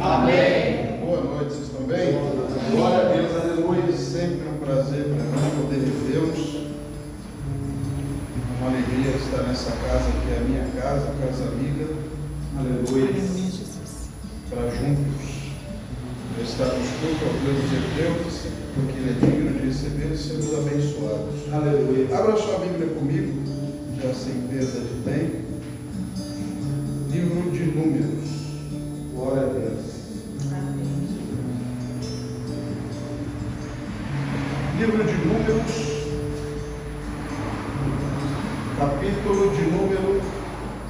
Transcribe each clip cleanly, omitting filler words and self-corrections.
Amém. Boa noite, vocês estão bem? Glória a Deus, aleluia. Sempre um prazer para mim poder revê-los. Uma alegria estar nessa casa que é a minha casa, a casa amiga. Aleluia. Para juntos prestarmos culto ao Deus de Deus, porque Ele é digno de receber e sermos abençoados. Aleluia. Abra sua Bíblia comigo, já sem perda de tempo. Livro de Números. Glória a Deus. Livro de Números, capítulo de número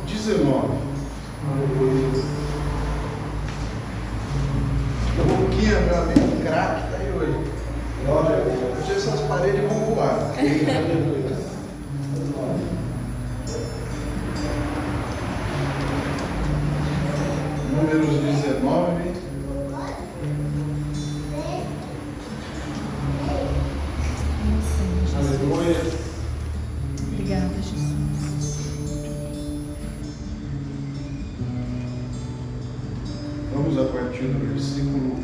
19. A boquinha, meu amigo, craque, está aí hoje. Glória a Deus. Hoje essas paredes vão voar. Números 19. Aleluia. Obrigada, Jesus. Vamos a partir do versículo 1.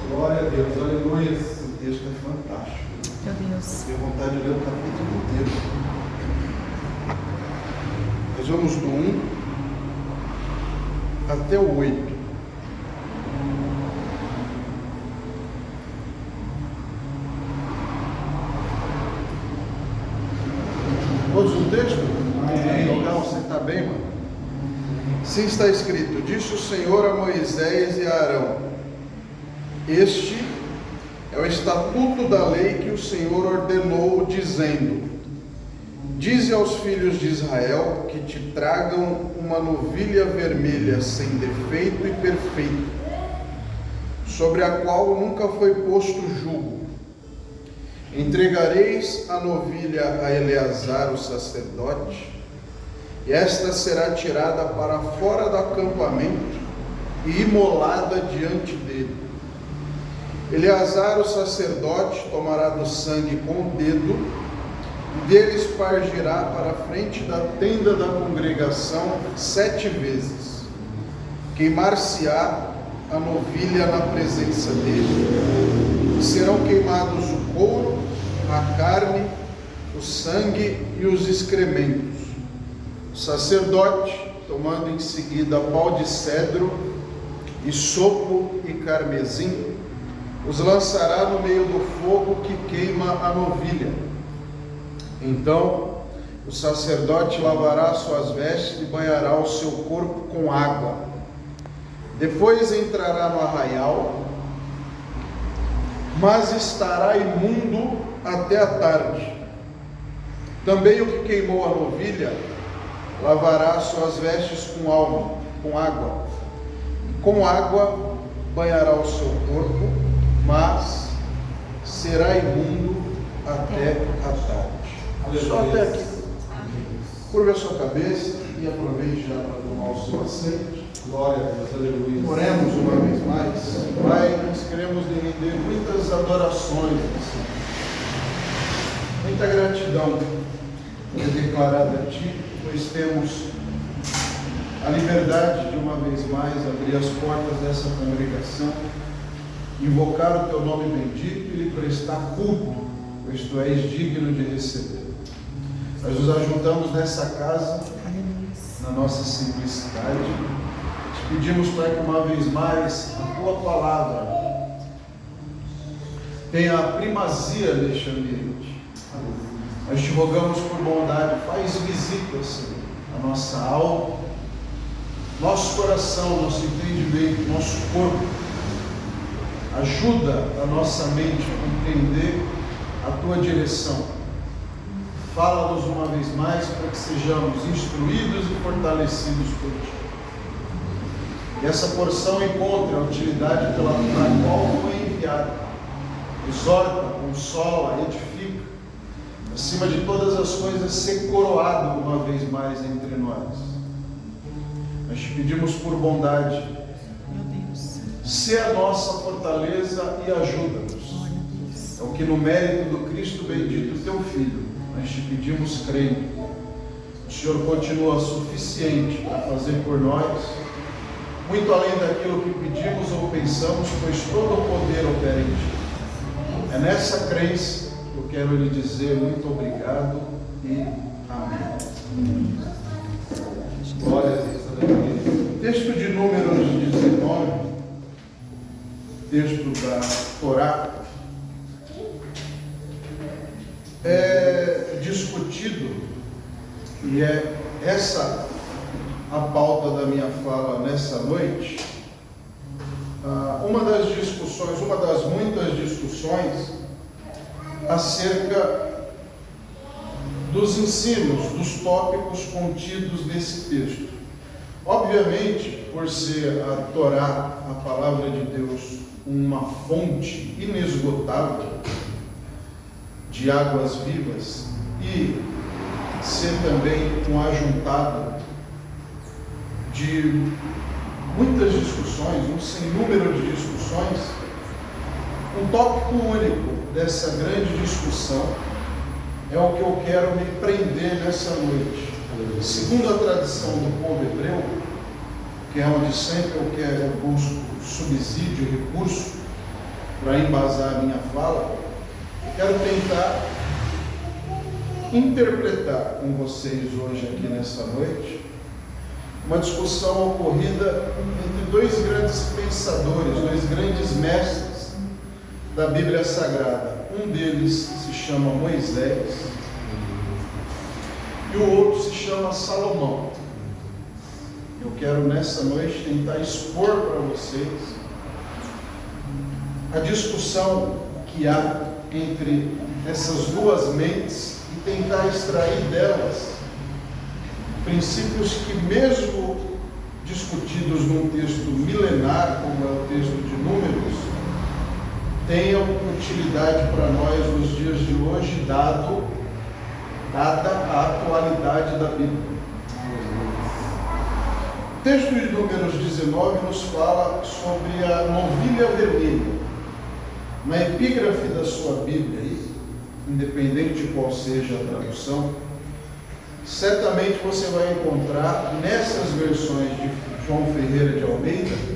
Glória a Deus, aleluia. Esse texto é fantástico. Meu Deus. Tenho vontade de ler o capítulo inteiro. Nós vamos do 1 até o 8. Todos o texto? Amém. Legal, você está bem, mano? Sim, está escrito: disse o Senhor a Moisés e a Arão: este é o estatuto da lei que o Senhor ordenou, dizendo: dize aos filhos de Israel que te tragam uma novilha vermelha sem defeito e perfeita, sobre a qual nunca foi posto jugo. Entregareis a novilha a Eleazar, o sacerdote, e esta será tirada para fora do acampamento e imolada diante dele. Eleazar, o sacerdote, tomará do sangue com o dedo e dele espargirá para a frente da tenda da congregação 7 vezes. Queimar-se-á a novilha na presença dele. E serão queimados o couro, a carne, o sangue e os excrementos. O sacerdote, tomando em seguida pau de cedro, isopo e carmesim, os lançará no meio do fogo que queima a novilha. Então o sacerdote lavará suas vestes e banhará o seu corpo com água. Depois entrará no arraial, mas estará imundo até a tarde. Também o que queimou a novilha lavará suas vestes com água. E com água banhará o seu corpo, mas será imundo até a tarde. Só até aqui. Curva a sua cabeça e aproveite já para tomar o seu assento. Glória a Deus, aleluia. Oremos uma vez mais. Pai, nós queremos lhe render muitas adorações, muita gratidão é declarada a Ti, pois temos a liberdade de uma vez mais abrir as portas dessa congregação, invocar o Teu nome bendito e lhe prestar culto, pois Tu és digno de receber. Nós nos ajuntamos nessa casa, na nossa simplicidade. Te pedimos, Pai, que uma vez mais a Tua palavra tenha a primazia neste ambiente. Nós te rogamos por bondade, faz visita, Senhor, a nossa alma, nosso coração, nosso entendimento, nosso corpo. Ajuda a nossa mente a compreender a Tua direção. Fala-nos uma vez mais para que sejamos instruídos e fortalecidos por Ti. Que essa porção encontre a utilidade pela qual foi enviada. Exorta, consola, edifica. Acima de todas as coisas, ser coroado uma vez mais entre nós. Nós te pedimos por bondade. Meu Deus. Sê a nossa fortaleza e ajuda-nos. É o que no mérito do Cristo bendito, teu Filho, nós te pedimos crendo. O Senhor continua suficiente para fazer por nós, muito além daquilo que pedimos ou pensamos, pois todo o poder opera em ti. É nessa crença que eu quero lhe dizer muito obrigado e amém. Glória a Deus. Texto de Números 19, texto da Torá, é discutido, e é essa a pauta da minha fala nessa noite. Uma das discussões, uma das muitas discussões acerca dos ensinos, dos tópicos contidos nesse texto. Obviamente, por ser a Torá, a palavra de Deus, uma fonte inesgotável de águas vivas, e ser também um ajuntado de muitas discussões, um sem número de discussões, um tópico único dessa grande discussão é o que eu quero me prender nessa noite. Segundo a tradição do povo hebreu, que é onde sempre eu busco subsídio, recurso para embasar a minha fala, eu quero tentar interpretar com vocês hoje aqui nessa noite uma discussão ocorrida entre dois grandes pensadores, dois grandes mestres da Bíblia Sagrada. Um deles se chama Moisés e o outro se chama Salomão. Eu quero nessa noite tentar expor para vocês a discussão que há entre essas duas mentes e tentar extrair delas princípios que, mesmo discutidos num texto milenar, como é o texto de Números, tenham utilidade para nós nos dias de hoje, dada a atualidade da Bíblia. O texto de Números 19 nos fala sobre a novilha vermelha. Na epígrafe da sua Bíblia, independente de qual seja a tradução, certamente você vai encontrar nessas versões de João Ferreira de Almeida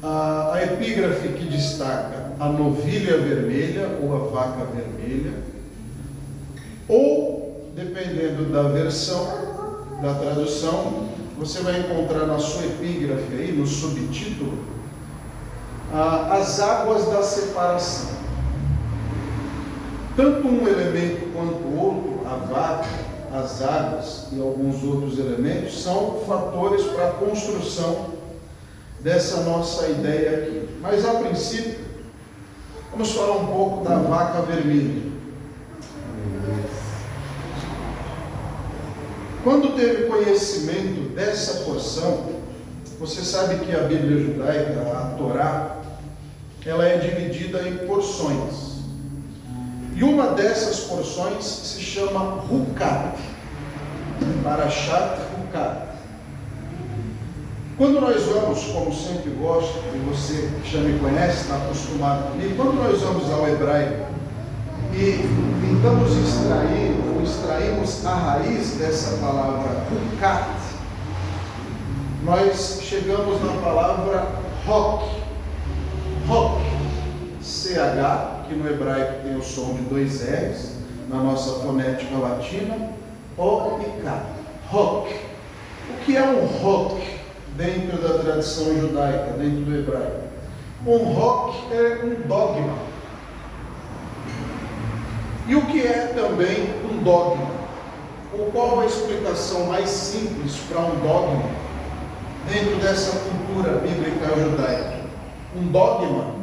a epígrafe que destaca a novilha vermelha ou a vaca vermelha, ou, dependendo da versão, da tradução, você vai encontrar na sua epígrafe aí, no subtítulo, as águas da separação. Tanto um elemento quanto o outro, a vaca, as águas e alguns outros elementos, são fatores para a construção dessa nossa ideia aqui. Mas, a princípio, vamos falar um pouco da vaca vermelha. Quando teve conhecimento dessa porção, você sabe que a Bíblia judaica, a Torá, ela é dividida em porções. E uma dessas porções se chama Hukat, Parashat Hukat. Quando nós vamos, como sempre gosto, e você que já me conhece, está acostumado comigo, quando nós vamos ao hebraico e tentamos extraímos a raiz dessa palavra Hukat, nós chegamos na palavra Hok, CH, que no hebraico tem o som de dois R's, na nossa fonética latina, O e K, Hok. O que é um Hok dentro da tradição judaica, dentro do hebraico? Um Hok é um dogma. E o que é também um dogma? Ou qual a explicação mais simples para um dogma dentro dessa cultura bíblica judaica? Um dogma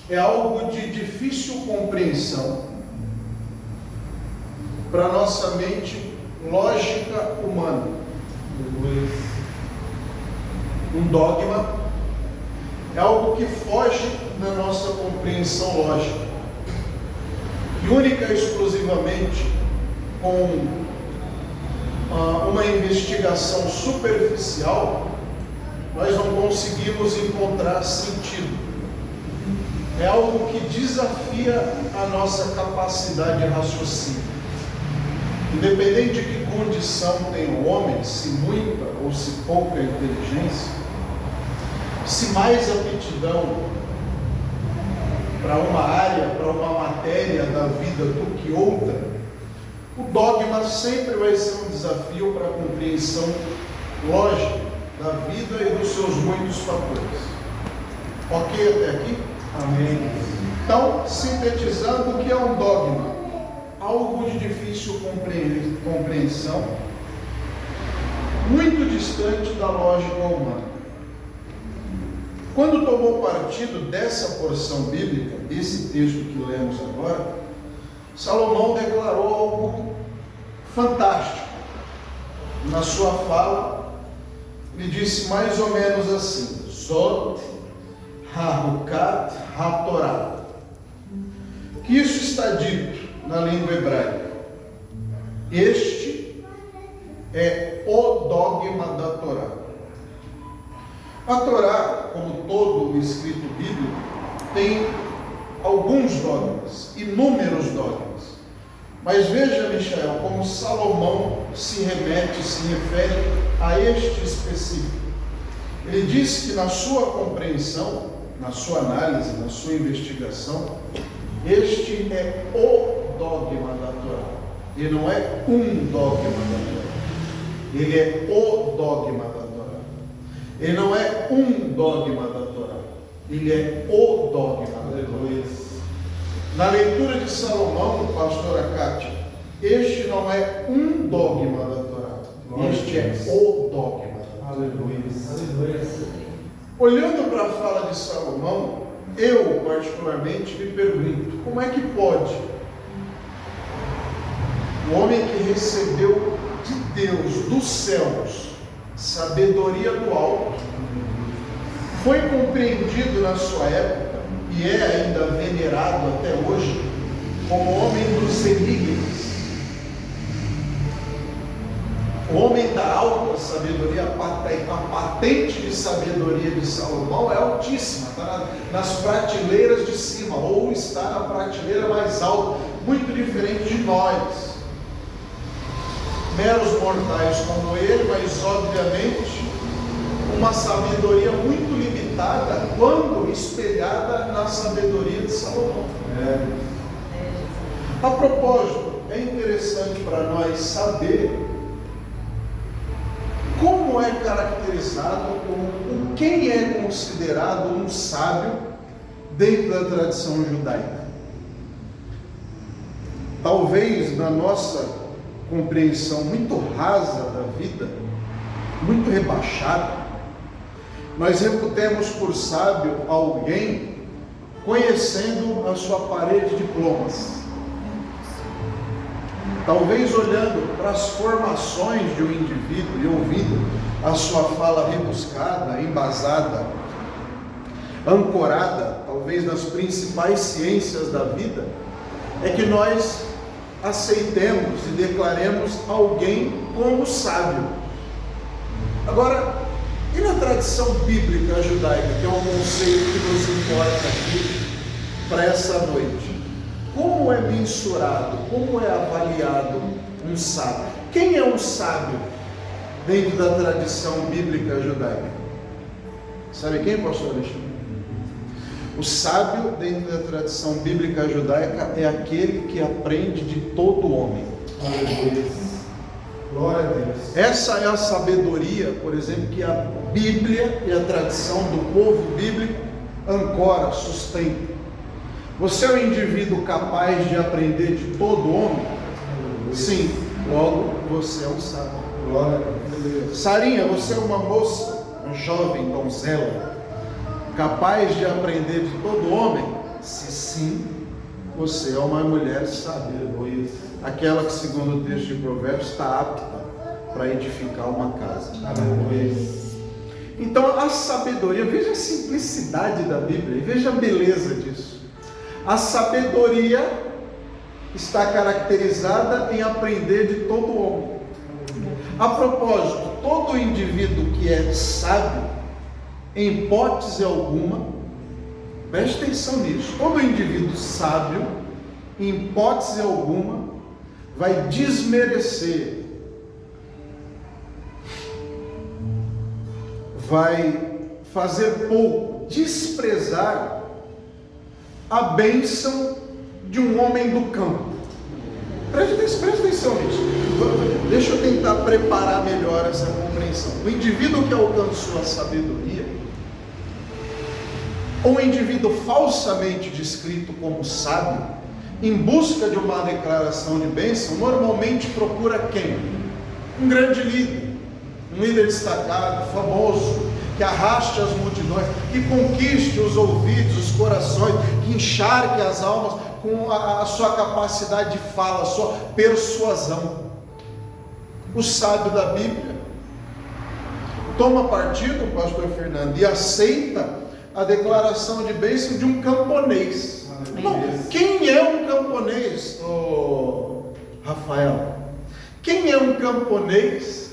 é algo de difícil compreensão para a nossa mente lógica humana. Um dogma é algo que foge da nossa compreensão lógica e única e exclusivamente com uma investigação superficial nós não conseguimos encontrar sentido. É algo que desafia a nossa capacidade de raciocínio. Independente de que condição tem o homem, se muita ou se pouca inteligência, se mais aptidão para uma área, para uma matéria da vida do que outra, o dogma sempre vai ser um desafio para a compreensão lógica da vida e dos seus muitos fatores. Ok até aqui? Amém. Então, sintetizando, o que é um dogma? Algo de difícil compreensão, muito distante da lógica humana. Quando tomou partido dessa porção bíblica, desse texto que lemos agora, Salomão declarou algo fantástico. Na sua fala, ele disse mais ou menos assim: Zot HaHukat HaTorah. Que isso está dito na língua hebraica. Este é o dogma da Torá. A Torá, como todo o escrito bíblico, tem alguns dogmas, inúmeros dogmas. Mas veja, Michael, como Salomão se refere a este específico. Ele diz que na sua compreensão, na sua análise, na sua investigação, este é o dogma da Torá. Ele não é um dogma da Torá. Ele é o dogma da Torá. Ele não é um dogma da Torá. Ele é o dogma da Torá. Na leitura de Salomão, pastora Kátia, este não é um dogma da Torá. Este é o dogma da Torá. Aleluia. Olhando para a fala de Salomão, eu particularmente me pergunto, como é que pode o homem que recebeu de Deus, dos céus, sabedoria do alto, foi compreendido na sua época e é ainda venerado até hoje como homem dos enigmas, o homem da alta sabedoria, a patente de sabedoria de Salomão é altíssima, está nas prateleiras de cima, ou está na prateleira mais alta, muito diferente de nós, meros mortais como ele, mas obviamente uma sabedoria muito limitada quando espelhada na sabedoria de Salomão. A propósito, é interessante para nós saber como é caracterizado, quem é considerado um sábio dentro da tradição judaica. Talvez na nossa compreensão muito rasa da vida, muito rebaixada, nós reputemos por sábio alguém conhecendo a sua parede de diplomas. Talvez olhando para as formações de um indivíduo e ouvindo a sua fala rebuscada, embasada, ancorada, talvez nas principais ciências da vida, é que nós aceitemos e declaremos alguém como sábio. Agora, e na tradição bíblica judaica, que é um conceito que nos importa aqui para essa noite? Como é mensurado, como é avaliado um sábio? Quem é um sábio dentro da tradição bíblica judaica? Sabe quem, pastor Alexandre? O sábio dentro da tradição bíblica judaica é aquele que aprende de todo homem. Glória a Deus. Essa é a sabedoria, por exemplo, que a Bíblia e a tradição do povo bíblico ancora, sustenta. Você é um indivíduo capaz de aprender de todo homem? Sim, logo você é um sábio. Glória a Deus. Sarinha, você é uma moça, uma jovem donzela, capaz de aprender de todo homem? Se sim, você é uma mulher sábia. Aquela que, segundo o texto de Provérbios, está apta para edificar uma casa. Então, a sabedoria, veja a simplicidade da Bíblia, e veja a beleza disso. A sabedoria está caracterizada em aprender de todo homem. A propósito, todo indivíduo que é sábio em hipótese alguma, preste atenção nisso, todo indivíduo sábio, em hipótese alguma, vai desmerecer, vai fazer pouco, desprezar a bênção de um homem do campo. Preste atenção nisso. Deixa eu tentar preparar melhor essa compreensão. O indivíduo que alcançou a sabedoria, ou um indivíduo falsamente descrito como sábio, em busca de uma declaração de bênção, normalmente procura quem? Um grande líder, um líder destacado, famoso, que arraste as multidões, que conquiste os ouvidos, os corações, que encharque as almas com a sua capacidade de fala, a sua persuasão. O sábio da Bíblia toma partido, pastor Fernando, e aceita a declaração de bênção de um camponês. Não, quem é um camponês, Rafael? Quem é um camponês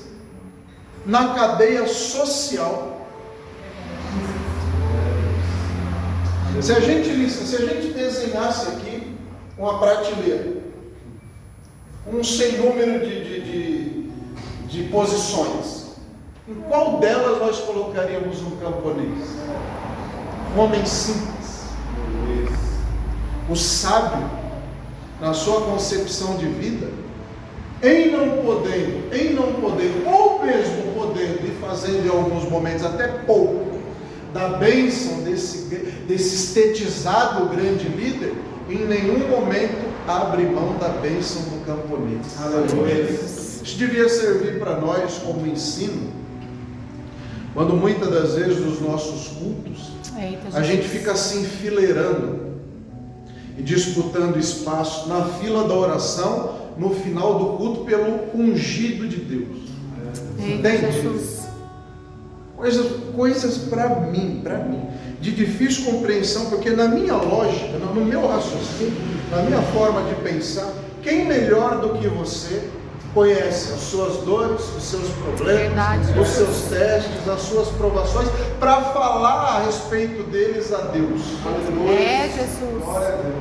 na cadeia social? Se a gente desenhasse aqui uma prateleira, sem número de posições, em qual delas nós colocaríamos um camponês? Um homem simples. O sábio, na sua concepção de vida, em não podendo, ou mesmo podendo e fazendo em alguns momentos até pouco, da bênção desse estetizado grande líder, em nenhum momento abre mão da bênção do camponês. Aleluia. Isso devia servir para nós como ensino, quando muitas das vezes nos nossos cultos, a gente fica se enfileirando e disputando espaço na fila da oração, no final do culto, pelo ungido de Deus. Entende? Coisas para mim, de difícil compreensão, porque na minha lógica, no meu raciocínio, na minha forma de pensar, quem melhor do que você conhece as suas dores, os seus problemas, os seus testes, as suas provações, para falar a respeito deles a Deus? Jesus. Glória a Deus.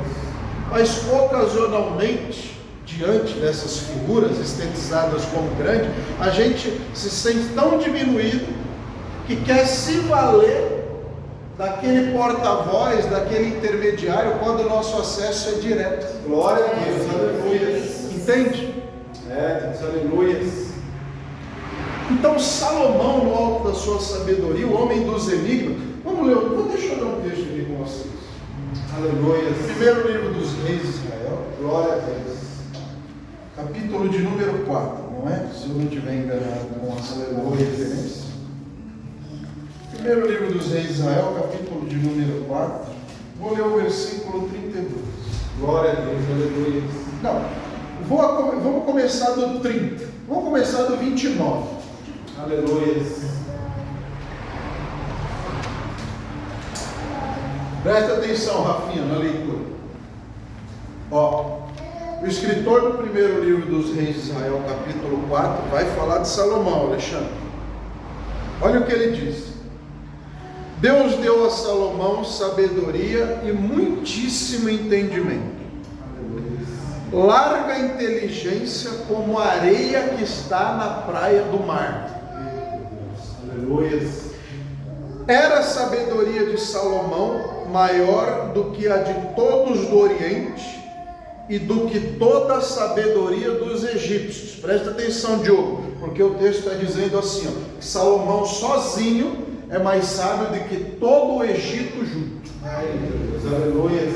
Mas ocasionalmente, diante dessas figuras estetizadas como grande, a gente se sente tão diminuído que quer se valer daquele porta-voz, daquele intermediário, quando o nosso acesso é direto. Glória a Deus, aleluia. Entende? Aleluia. Então Salomão, no alto da sua sabedoria, o homem dos enigmas, vamos ler, deixa eu ler um texto aqui com vocês. Aleluia. Primeiro livro dos reis de Israel, glória a Deus. Capítulo de número 4, não é? Se eu não estiver enganado com a referência. Primeiro livro dos reis de Israel, capítulo de número 4. Vou ler o versículo 32. Glória a Deus, aleluia. Não, vamos começar do 30. Vamos começar do 29. Aleluia. Presta atenção, Rafinha, na leitura. O escritor do primeiro livro dos reis de Israel, capítulo 4, vai falar de Salomão, Alexandre. Olha o que ele diz. Deus deu a Salomão sabedoria e muitíssimo entendimento, larga inteligência como a areia que está na praia do mar. Aleluia. Era a sabedoria de Salomão maior do que a de todos do Oriente e do que toda a sabedoria dos egípcios. Presta atenção, Diogo, porque o texto está dizendo assim, que Salomão sozinho é mais sábio do que todo o Egito junto. Aleluia.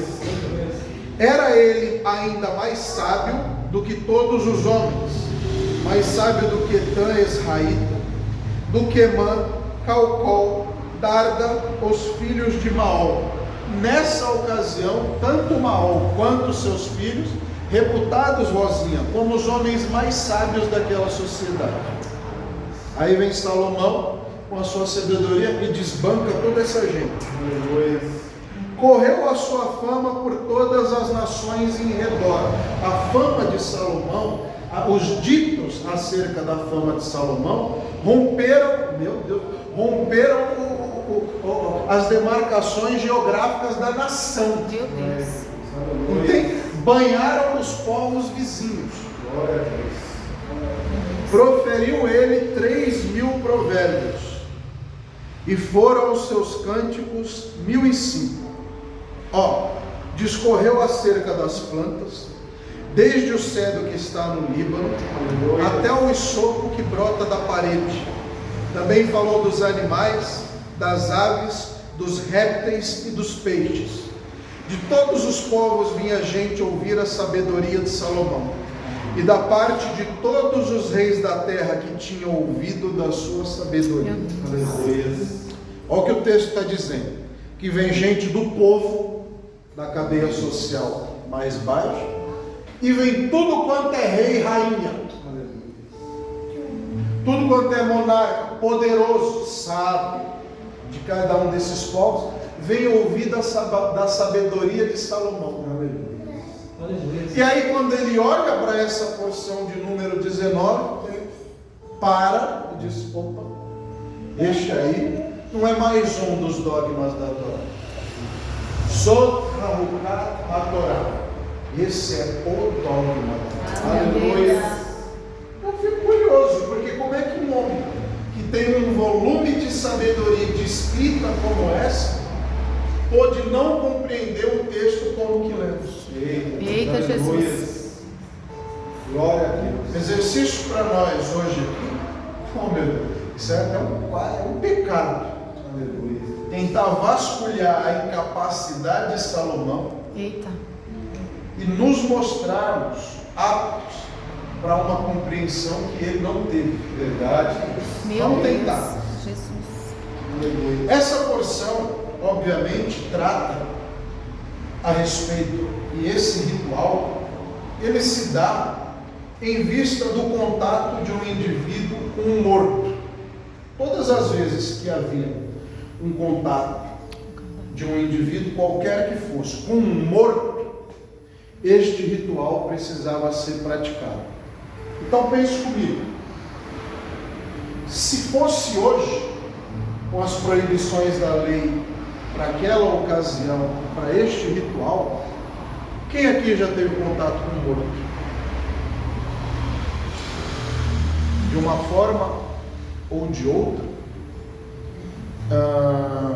Era ele ainda mais sábio do que todos os homens, mais sábio do que Etã Esraíta, do que Emã, Calcol, Darda, os filhos de Maol. Nessa ocasião, tanto Maol quanto seus filhos, reputados, Rosinha, como os homens mais sábios daquela sociedade. Aí vem Salomão com a sua sabedoria e desbanca toda essa gente. Correu a sua fama por todas as nações em redor. A fama de Salomão, os ditos acerca da fama de Salomão, romperam as demarcações geográficas da nação. Meu Deus. Entende? Banharam os povos vizinhos. Proferiu ele 3.000 provérbios, e foram os seus cânticos 1.005. Discorreu acerca das plantas, desde o cedro que está no Líbano, até o hisopo que brota da parede. Também falou dos animais, das aves, dos répteis e dos peixes. De todos os povos vinha gente ouvir a sabedoria de Salomão, e da parte de todos os reis da terra que tinham ouvido da sua sabedoria. Olha o que o texto está dizendo, que vem gente do povo, da cadeia social mais baixa, e vem tudo quanto é rei e rainha, tudo quanto é monarca, poderoso, sábio, de cada um desses povos, vem ouvir da sabedoria de Salomão. E aí quando ele olha para essa porção de número 19, ele para e diz: opa, este aí não é mais um dos dogmas da Torá. Sot Hamukat HaTorá. Esse é o dogma. Aleluia. Eu fico curioso, porque como é que um homem que tem um volume de sabedoria de escrita como essa pôde não compreender o texto como que lemos? Eita Jesus. Glória a Deus. Exercício para nós hoje aqui. Oh meu Deus, isso é um pecado. Aleluia. Tentar vasculhar a incapacidade de Salomão. Eita. E nos mostrarmos aptos para uma compreensão que ele não teve. Verdade? Vamos tentar. Jesus. Essa porção, obviamente, trata a respeito, e esse ritual, ele se dá em vista do contato de um indivíduo com um morto. Todas as vezes que havia um contato de um indivíduo, qualquer que fosse, com um morto, este ritual precisava ser praticado. Então pense comigo, se fosse hoje, com as proibições da lei para aquela ocasião, para este ritual, quem aqui já teve contato com um morto? De uma forma ou de outra?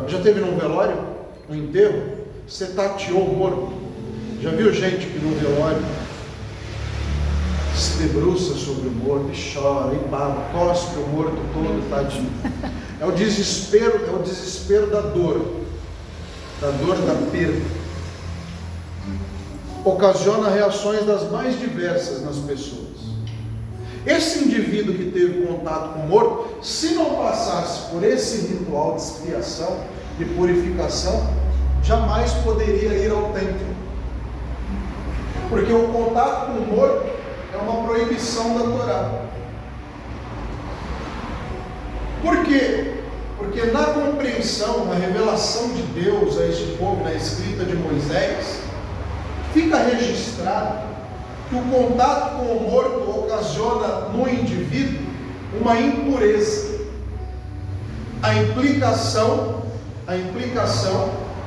Já teve num velório, um enterro? Você tateou o morto? Já viu gente que no velório se debruça sobre o morto e chora, e baba, cospe o morto todo, tadinho? É o desespero da dor da perda. Ocasiona reações das mais diversas nas pessoas. Esse indivíduo que teve contato com o morto, se não passasse por esse ritual de expiação, de purificação, jamais poderia ir ao templo. Porque o contato com o morto é uma proibição da Torá. Por quê? Porque na compreensão, na revelação de Deus a este povo, na escrita de Moisés, fica registrado que o contato com o morto ocasiona no indivíduo uma impureza. A implicação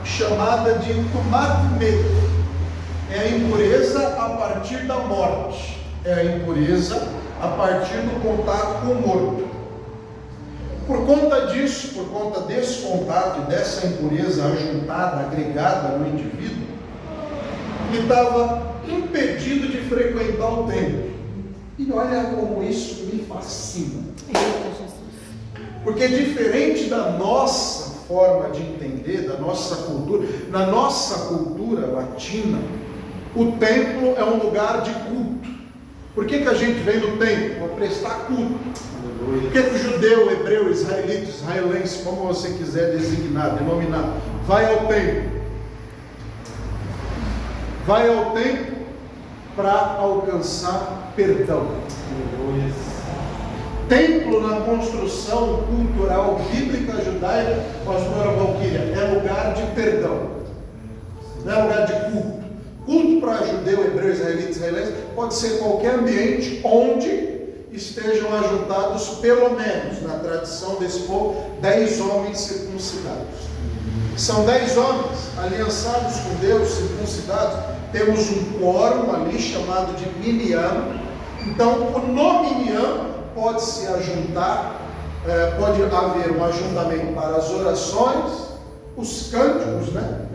chamada de tumat met é a impureza a partir da morte, é a impureza a partir do contato com o morto. Por conta disso, por conta desse contato e dessa impureza ajuntada, agregada no indivíduo, ele estava impedido de frequentar o templo. E olha como isso me fascina. Eita Jesus. Porque diferente da nossa forma de entender, da nossa cultura, na nossa cultura latina, o templo é um lugar de culto. Por que a gente vem no templo? Para prestar culto. Por que o judeu, hebreu, israelita, israelense, como você quiser designar, denominar, vai ao templo? Vai ao templo para alcançar perdão. Templo na construção cultural bíblica judaica, pastora Valquíria, é lugar de perdão, não é lugar de culto. Culto para judeu, hebreu, israelita, israelense pode ser qualquer ambiente onde estejam ajuntados, pelo menos na tradição desse povo, 10 homens circuncidados. São 10 homens aliançados com Deus, circuncidados. Temos um quórum ali chamado de Miniam. Então, no Miniam pode se ajuntar, pode haver um ajuntamento para as orações, os cânticos, né?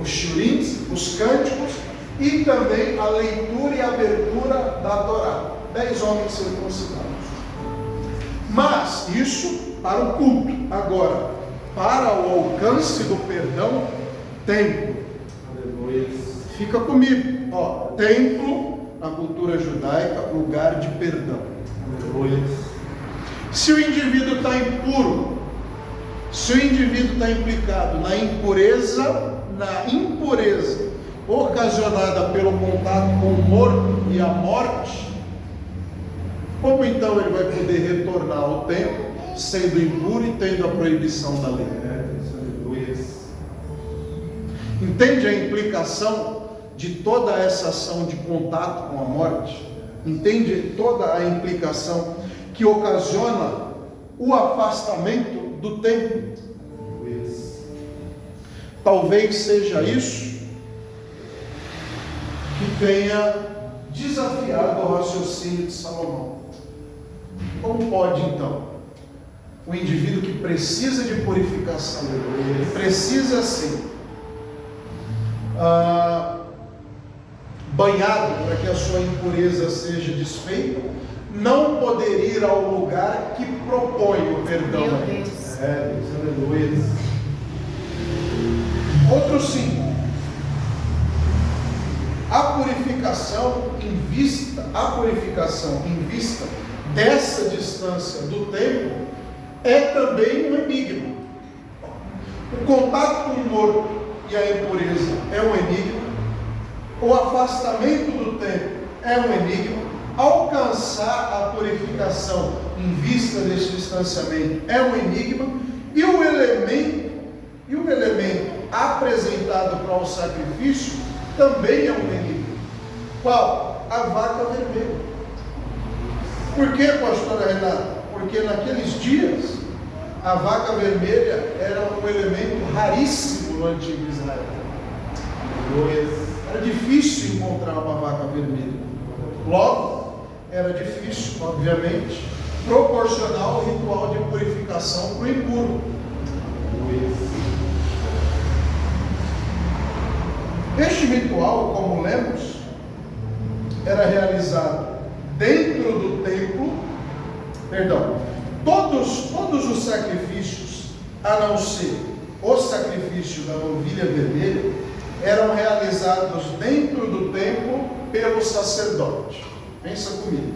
Os shurins, os cânticos, e também a leitura e abertura da Torá. 10 homens circuncidados. Mas isso para o culto. Agora, para o alcance do perdão, templo. Aleluia. Fica comigo. Ó, templo, na cultura judaica, lugar de perdão. Aleluia. Se o indivíduo está impuro, se o indivíduo está implicado na impureza ocasionada pelo contato com o morto e a morte, como então ele vai poder retornar ao templo, sendo impuro e tendo a proibição da lei? Entende a implicação de toda essa ação de contato com a morte? Entende toda a implicação que ocasiona o afastamento do templo? Talvez seja isso que tenha desafiado o raciocínio de Salomão. Como pode então o indivíduo que precisa de purificação, ele precisa sim, banhado para que a sua impureza seja desfeita, não poder ir ao lugar que propõe o perdão? Meu Deus. Aleluia. Outro sim. A purificação em vista dessa distância do templo é também um enigma. O contato com o morto e a impureza é um enigma. O afastamento do templo é um enigma. Alcançar a purificação em vista desse distanciamento é um enigma. E o elemento apresentado para o sacrifício também é um enigma. Qual? A vaca vermelha. Por que, pastora Renata? Porque naqueles dias a vaca vermelha era um elemento raríssimo no antigo Israel. Era difícil encontrar uma vaca vermelha. Logo, era difícil, obviamente, proporcionar o ritual de purificação para o impuro. Este ritual, como lemos, era realizado dentro do templo. Todos os sacrifícios, a não ser o sacrifício da novilha vermelha, eram realizados dentro do templo pelo sacerdote. Pensa comigo.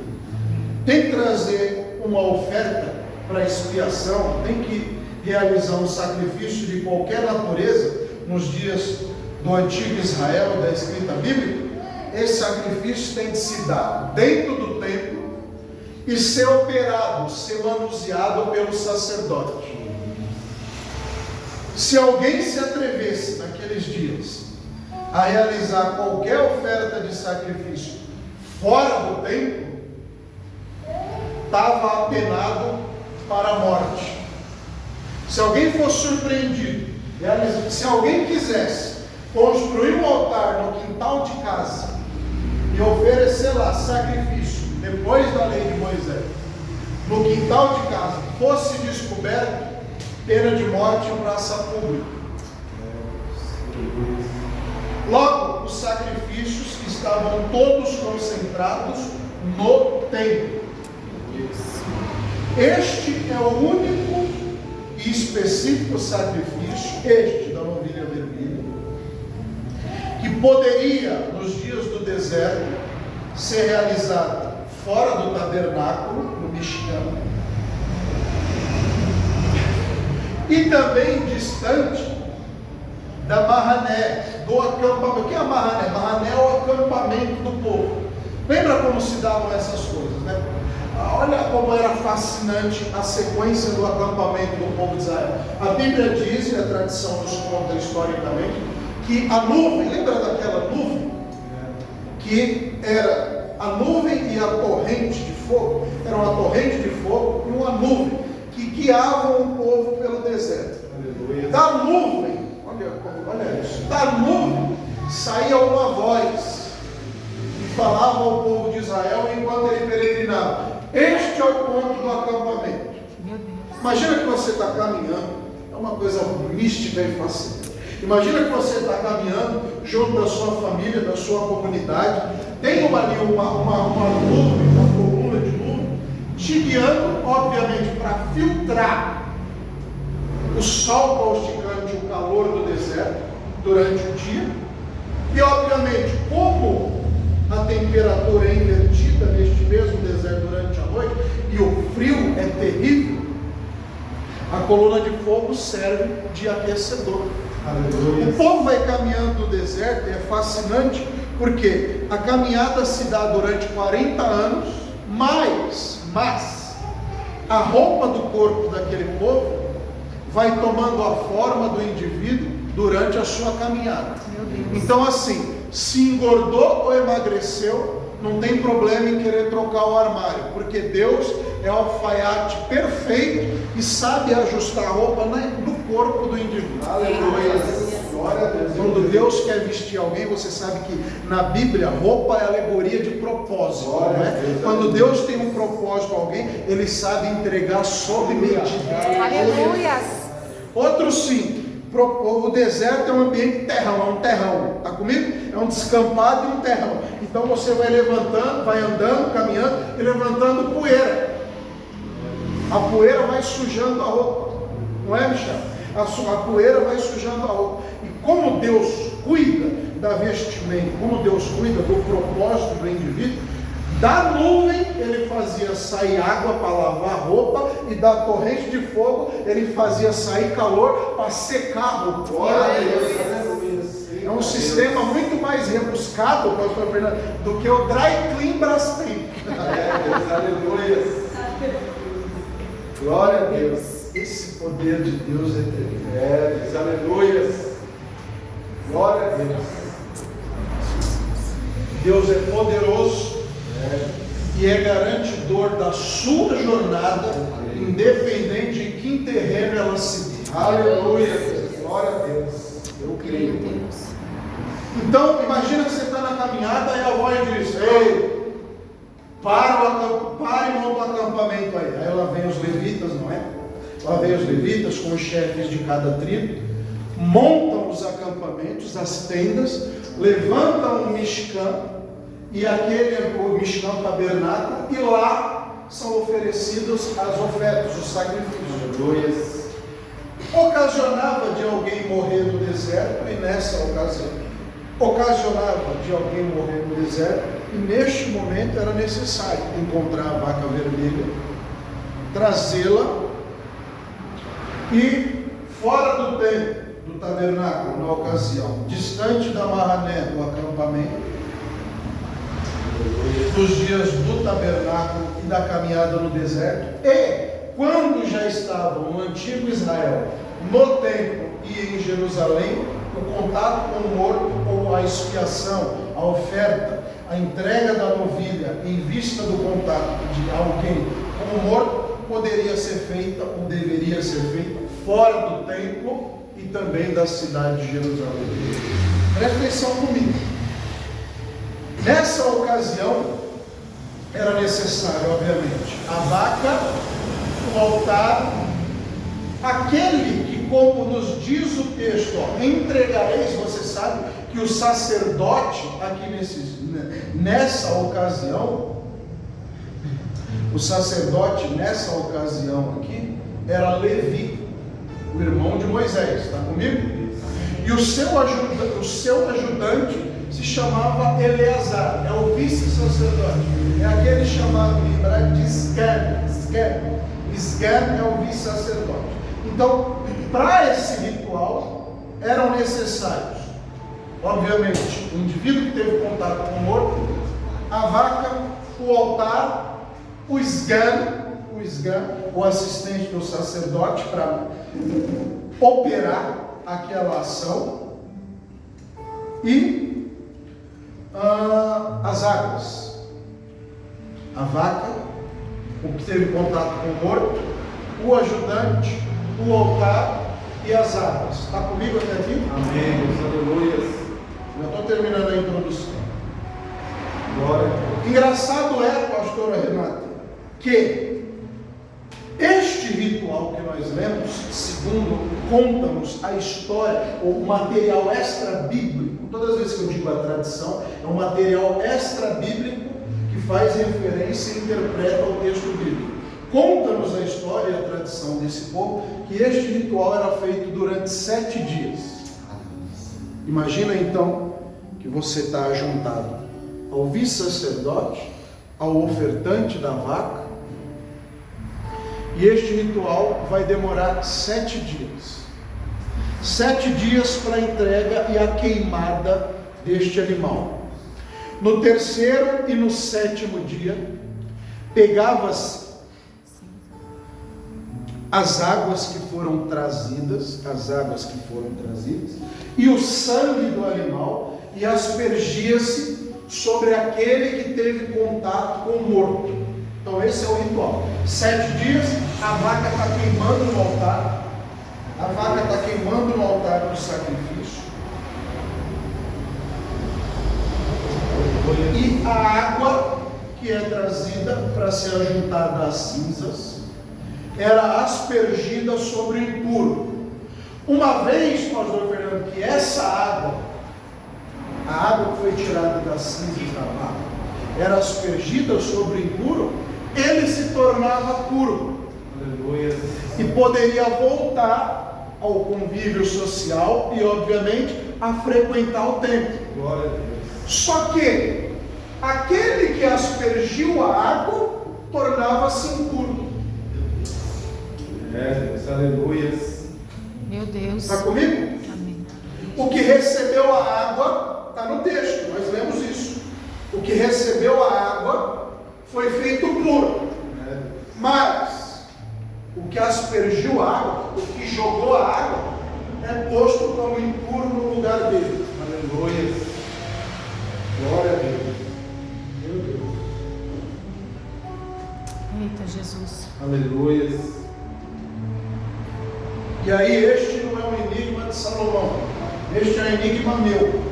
Tem que trazer uma oferta para expiação, tem que realizar um sacrifício de qualquer natureza nos dias do antigo Israel, da escrita bíblica. Esse sacrifício tem que se dar dentro do templo e ser operado, ser manuseado pelo sacerdote. Se alguém se atrevesse naqueles dias a realizar qualquer oferta de sacrifício fora do templo, estava apenado para a morte. Se alguém fosse surpreendido, se alguém quisesse construir um altar no quintal de casa e oferecer lá sacrifício depois da lei de Moisés, no quintal de casa, fosse descoberto, pena de morte em praça pública. Logo, os sacrifícios estavam todos concentrados no templo. Este é o único e específico sacrifício, este da novilha vermelha, que poderia, nos dias do deserto, ser realizado fora do tabernáculo, no Mishkan, e também distante da Mahané, do acampamento. O que é a Mahané? Mahané é o acampamento do povo. Lembra como se davam essas coisas, né? Olha como era fascinante a sequência do acampamento do povo de Israel. A Bíblia diz, e a tradição nos conta historicamente, que a nuvem, lembra daquela nuvem? Que era a nuvem e a torrente de fogo. Era uma torrente de fogo e uma nuvem que guiavam o povo pelo deserto. Da nuvem, olha isso, da nuvem saía uma voz e falava ao povo de Israel enquanto ele peregrinava. Este é o ponto do acampamento. Meu Deus. Imagina que você está caminhando, é uma coisa mística e fascinante. Imagina que você está caminhando junto da sua família, da sua comunidade, tem ali uma nuvem, uma coluna de nuvem, te guiando, obviamente, para filtrar o sol causticante, o calor do deserto durante o dia, e obviamente, como a temperatura é invertida neste mesmo deserto durante a noite, e o frio é terrível, a coluna de fogo serve de aquecedor. Aleluia. O povo vai caminhando no deserto, e é fascinante, porque a caminhada se dá durante 40 anos, mas a roupa do corpo daquele povo vai tomando a forma do indivíduo durante a sua caminhada. Então assim, se engordou ou emagreceu, não tem problema em querer trocar o armário, porque Deus é o alfaiate perfeito e sabe ajustar a roupa no corpo do indivíduo. Aleluia. Glória a Deus. Quando Deus quer vestir alguém, você sabe que na Bíblia roupa é alegoria de propósito, não é? Quando Deus tem um propósito a alguém, Ele sabe entregar sob medida. Aleluia. Outro sim. O deserto é um ambiente terrão, é um terrão, está comigo? É um descampado e um terrão. Então você vai levantando, vai andando, caminhando e levantando poeira. A poeira vai sujando a roupa, não é, Michel? A poeira vai sujando a roupa. E como Deus cuida da vestimenta, como Deus cuida do propósito do indivíduo, da nuvem ele fazia sair água para lavar a roupa, e da torrente de fogo ele fazia sair calor para secar a roupa. É um sistema muito mais rebuscado, pastor Fernando, do que o dry clean Brastemp. Aleluia. Glória a Deus. Esse poder de Deus é tremendo. Aleluia. Glória a Deus. Deus é poderoso. E é garantidor da sua jornada, independente de que em terreno ela se dê. Aleluia, glória a Deus. Eu creio. Então, imagina que você está na caminhada e a voz diz: ei, para e monta o acampamento aí. Aí lá vem os levitas, não é? Lá vem os levitas com os chefes de cada tribo, montam os acampamentos, as tendas, levantam o Mishkan, e o Mishkan tabernáculo, e lá são oferecidas as ofertas, os sacrifícios. Ocasionava de alguém morrer no deserto, e nessa ocasião, ocasionava de alguém morrer no deserto, e neste momento era necessário encontrar a vaca vermelha, trazê-la, e fora do templo, do tabernáculo, na ocasião, distante da Mahané, do acampamento, dos dias do tabernáculo e da caminhada no deserto, e quando já estavam no antigo Israel, no templo e em Jerusalém, o contato com o morto, ou a expiação, a oferta, a entrega da novilha em vista do contato de alguém com o morto, poderia ser feita ou deveria ser feita fora do templo e também da cidade de Jerusalém. Presta atenção comigo. Nessa ocasião, era necessário, obviamente, a vaca, o altar, aquele que, como nos diz o texto, entregareis. Você sabe que o sacerdote, nessa ocasião, o sacerdote nessa ocasião aqui, era Levi, o irmão de Moisés, está comigo? E o seu ajudante se chamava Eleazar, é o vice-sacerdote, é aquele chamado em hebraico de Sgan. Sgan é o vice-sacerdote. Então, para esse ritual, eram necessários, obviamente, o indivíduo que teve contato com o morto, a vaca, o altar, o Sgan, o assistente do sacerdote, para operar aquela ação, e as águas, a vaca, o que teve contato com o morto, o ajudante, o altar e as águas. Está comigo até aqui? Amém. Aleluia. Já estou terminando a introdução. Glória. Engraçado é, pastora Renata, que este ritual que nós lemos, segundo conta-nos a história, ou o material extra-bíblico, todas as vezes que eu digo a tradição, é um material extra-bíblico que faz referência e interpreta o texto bíblico. Conta-nos a história e a tradição desse povo que este ritual era feito durante 7 dias. Imagina então que você está ajuntado ao vice-sacerdote, ao ofertante da vaca, e este ritual vai demorar 7 dias. 7 dias para a entrega e a queimada deste animal. No terceiro e no sétimo dia, pegava-se as águas que foram trazidas, e o sangue do animal, e aspergia-se sobre aquele que teve contato com o morto. Então esse é o ritual. 7 dias, a vaca está queimando no altar. A vaca está queimando no altar do sacrifício. E a água que é trazida para ser ajuntada às cinzas era aspergida sobre o impuro. Uma vez, pastor Fernando, que essa água, a água que foi tirada das cinzas da vaca, era aspergida sobre o impuro, ele se tornava puro. Aleluia. E poderia voltar ao convívio social e, obviamente, a frequentar o templo. Glória a Deus. Só que aquele que aspergiu a água tornava-se impuro. Deus. Aleluia. Meu Deus. Está comigo? Amém. O que recebeu a água, está no texto, nós lemos isso. O que recebeu a água foi feito puro. Mas o que aspergiu a água, o que jogou a água, é posto como impuro no lugar dele. Aleluia. Glória a Deus. Meu Deus. Eita Jesus. Aleluia. E aí este não é um enigma de Salomão, este é um enigma meu.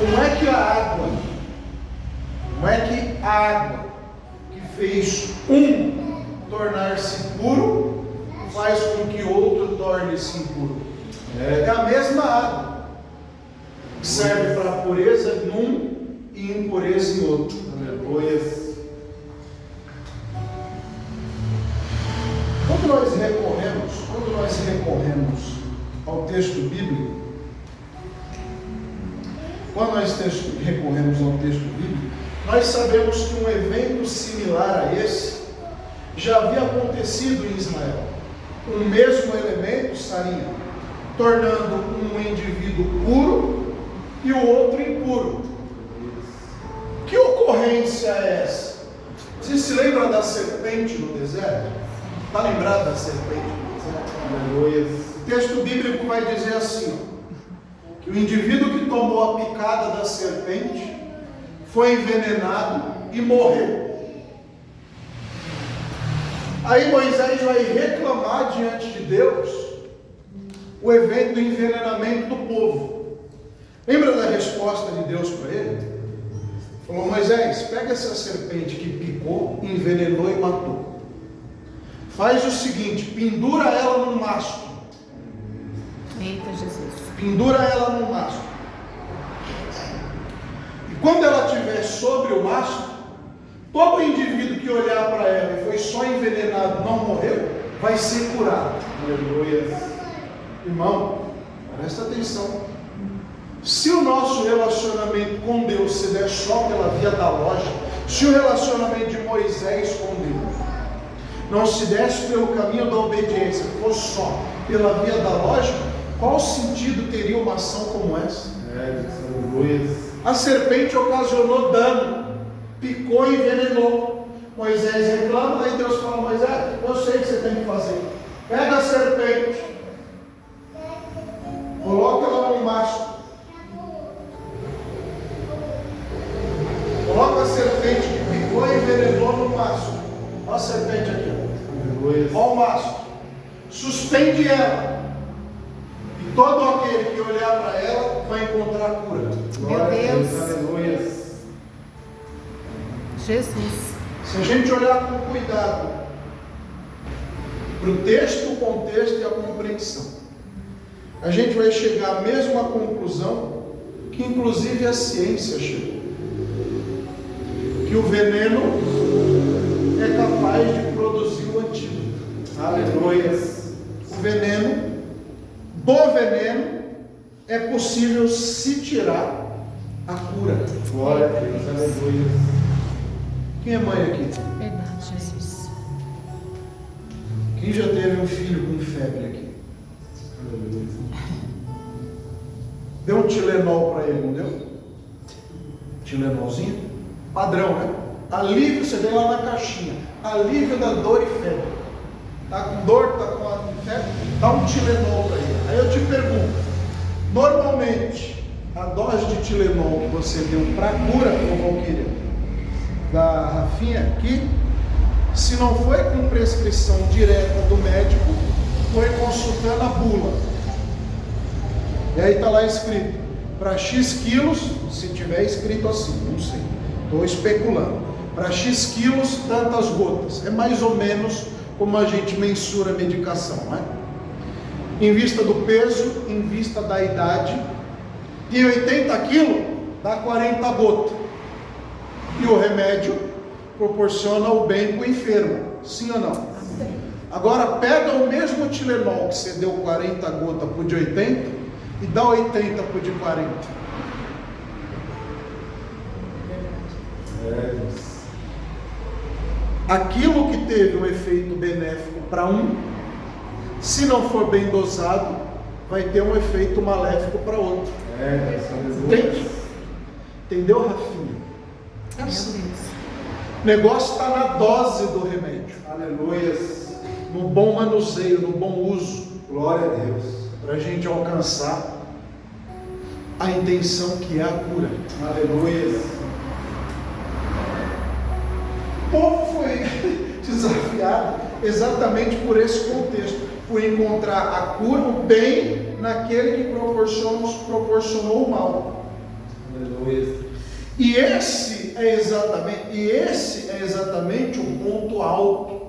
Como é que a água que fez um tornar-se puro, faz com que outro torne-se impuro? É a mesma água, que serve para pureza em um e impureza em outro. Aleluia. Quando nós recorremos ao texto bíblico, nós sabemos que um evento similar a esse já havia acontecido em Israel. O mesmo elemento saía, tornando um indivíduo puro e o outro impuro. Que ocorrência é essa? Você se lembra da serpente no deserto? Está lembrado da serpente no deserto? Aleluia. O texto bíblico vai dizer assim, que o indivíduo que tomou a picada da serpente foi envenenado e morreu. Aí Moisés vai reclamar diante de Deus o evento do envenenamento do povo. Lembra da resposta de Deus para ele? Falou: Moisés, pega essa serpente que picou, envenenou e matou. Faz o seguinte, pendura ela num mastro. Eita Jesus. Pendura ela num mastro. E quando ela estiver sobre o mastro, todo indivíduo que olhar para ela e foi só envenenado, não morreu, vai ser curado. Aleluia. Irmão, presta atenção. Se o nosso relacionamento com Deus se der só pela via da lógica, se o relacionamento de Moisés com Deus não se desse pelo caminho da obediência, fosse só pela via da lógica, qual sentido teria uma ação como essa? Aleluia. A serpente ocasionou dano, picou e envenenou. Moisés reclama, aí Deus fala: Moisés, eu sei o que você tem que fazer. Pega a serpente, coloca ela no mastro, coloca a serpente que picou e envenenou no mastro. Olha a serpente aqui, olha o mastro. Suspende Estende ela. E todo aquele que olhar para ela vai encontrar a cura. Glória a Deus. Aleluia. Jesus. Se a gente olhar com cuidado para o texto, o contexto e a compreensão, a gente vai chegar à mesma conclusão que inclusive a ciência chegou. Que o veneno é capaz de produzir o antídoto. Aleluia. O veneno, do veneno, é possível se tirar a cura. Glória a Deus. Aleluia. Quem é mãe aqui? Verdade, Jesus. Quem já teve um filho com febre aqui? Aleluia. Deu um Tilenol para ele, não deu? Tilenolzinho? Padrão, né? Alívio, você vê lá na caixinha. Alívio da dor e febre. Tá com dor, tá com a febre? Dá um Tilenol para ele. Aí eu te pergunto, normalmente, a dose de Tilenol que você deu para cura, ô Valquíria, da Rafinha aqui, se não foi com prescrição direta do médico, foi consultando a bula. E aí está lá escrito, para X quilos, se tiver escrito assim, não sei, estou especulando, para X quilos, tantas gotas. É mais ou menos como a gente mensura a medicação, não é? Em vista do peso, em vista da idade, e 80 quilos dá 40 gotas. E o remédio proporciona o bem para o enfermo, sim ou não? Agora pega o mesmo Tilenol que você deu 40 gotas por de 80 e dá 80 por de 40. Aquilo que teve um efeito benéfico para um, se não for bem dosado, vai ter um efeito maléfico para outro. Entende? Entendeu, Rafinha? Meu Deus. O negócio está na dose do remédio. Aleluia. No bom manuseio, no bom uso. Glória a Deus. Para a gente alcançar a intenção que é a cura. Aleluia. O povo foi desafiado exatamente por esse contexto, por encontrar a cura, o bem naquele que proporcionou o mal. Aleluia. E esse é exatamente o ponto alto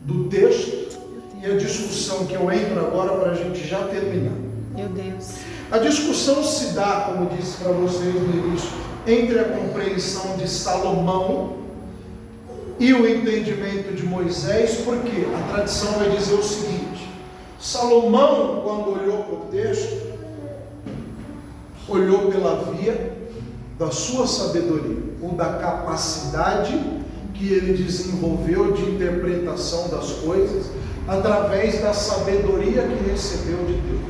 do texto e a discussão que eu entro agora para a gente já terminar. Meu Deus. A discussão se dá, como disse para vocês no início, entre a compreensão de Salomão e o entendimento de Moisés, porque a tradição vai dizer o seguinte: Salomão, quando olhou para o texto, olhou pela via da sua sabedoria, ou da capacidade que ele desenvolveu de interpretação das coisas, através da sabedoria que recebeu de Deus.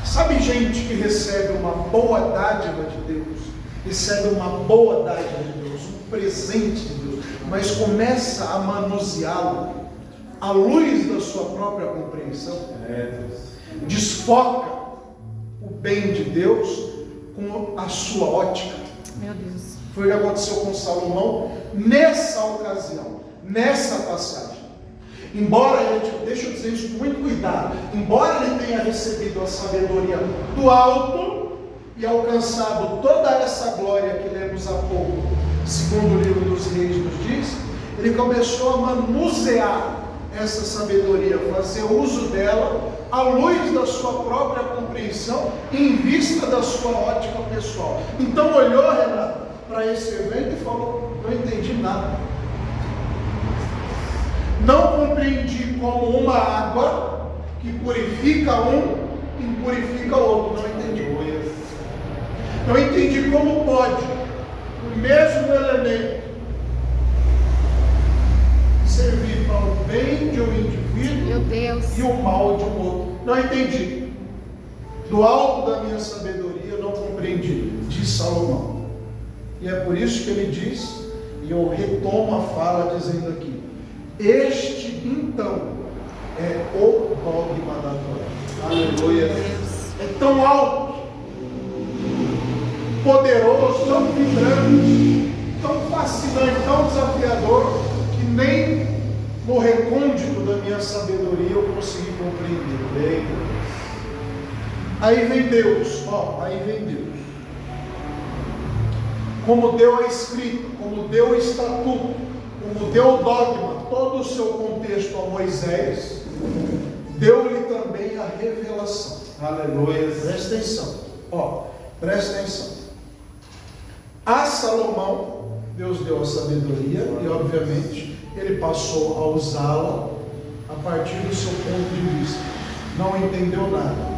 Sabe gente que recebe uma boa dádiva de Deus, recebe uma boa dádiva de Deus, um presente de Deus, mas começa a manuseá-lo à luz da sua própria compreensão, desfoca o bem de Deus com a sua ótica. Meu Deus. Foi o que aconteceu com Salomão nessa ocasião, nessa passagem. Embora ele, deixa eu dizer isso com muito cuidado, embora ele tenha recebido a sabedoria do alto e alcançado toda essa glória que lemos há pouco, segundo o livro dos Reis nos diz, ele começou a manusear essa sabedoria, fazer uso dela à luz da sua própria compreensão, em vista da sua ótica pessoal. Então olhou, Renato, para esse evento e falou: não entendi nada. Não compreendi como uma água que purifica um e purifica o outro. Não entendi. Não entendi como pode o mesmo elemento servir para o bem de um indivíduo, Meu Deus. e o mal de um outro. Não entendi. Do alto da minha sabedoria eu não compreendi, diz Salomão. E é por isso que ele diz, e eu retomo a fala dizendo aqui: este então é o dogma da Torá. Aleluia. É tão alto, poderoso, tão vibrante, tão fascinante, tão desafiador, que nem no recôndito da minha sabedoria eu consegui compreender. Aí vem Deus, aí vem Deus. Como deu a escrita, como deu o estatuto, como deu o dogma, todo o seu contexto a Moisés, deu-lhe também a revelação. Aleluia. Presta atenção, presta atenção. A Salomão, Deus deu a sabedoria e obviamente ele passou a usá-la a partir do seu ponto de vista. Não entendeu nada.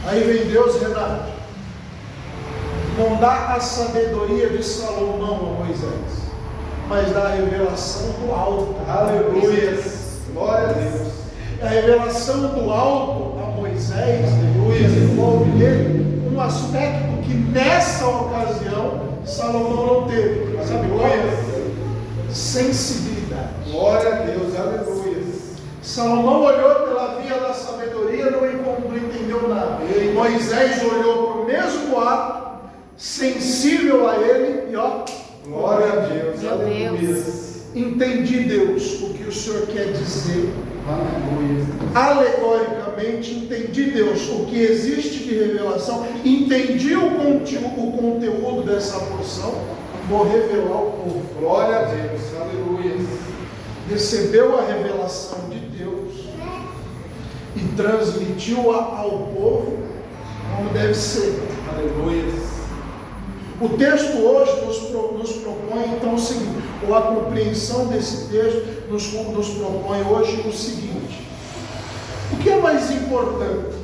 Aí vem Deus, Renato, não dá a sabedoria de Salomão a Moisés, mas dá a revelação do alto. Aleluia. Glória a Deus. A revelação do alto a Moisés desenvolve nele um aspecto que nessa ocasião Salomão não teve. Sabe qual é? Sensibilidade. Glória a Deus. Aleluia. Salomão olhou pela via da sabedoria, não entendeu nada. Moisés olhou para o mesmo ato, sensível a ele, e glória a Deus. Meu Aleluia. Deus. Entendi, Deus, o que o Senhor quer dizer. Aleluia. Alegoricamente, entendi, Deus, o que existe de revelação, entendi o conteúdo dessa porção, vou revelar ao povo. Glória a Deus. Aleluia. Recebeu a revelação de Deus e transmitiu-a ao povo como deve ser. Aleluia. O texto hoje nos propõe então o seguinte, ou a compreensão desse texto nos propõe hoje o seguinte: o que é mais importante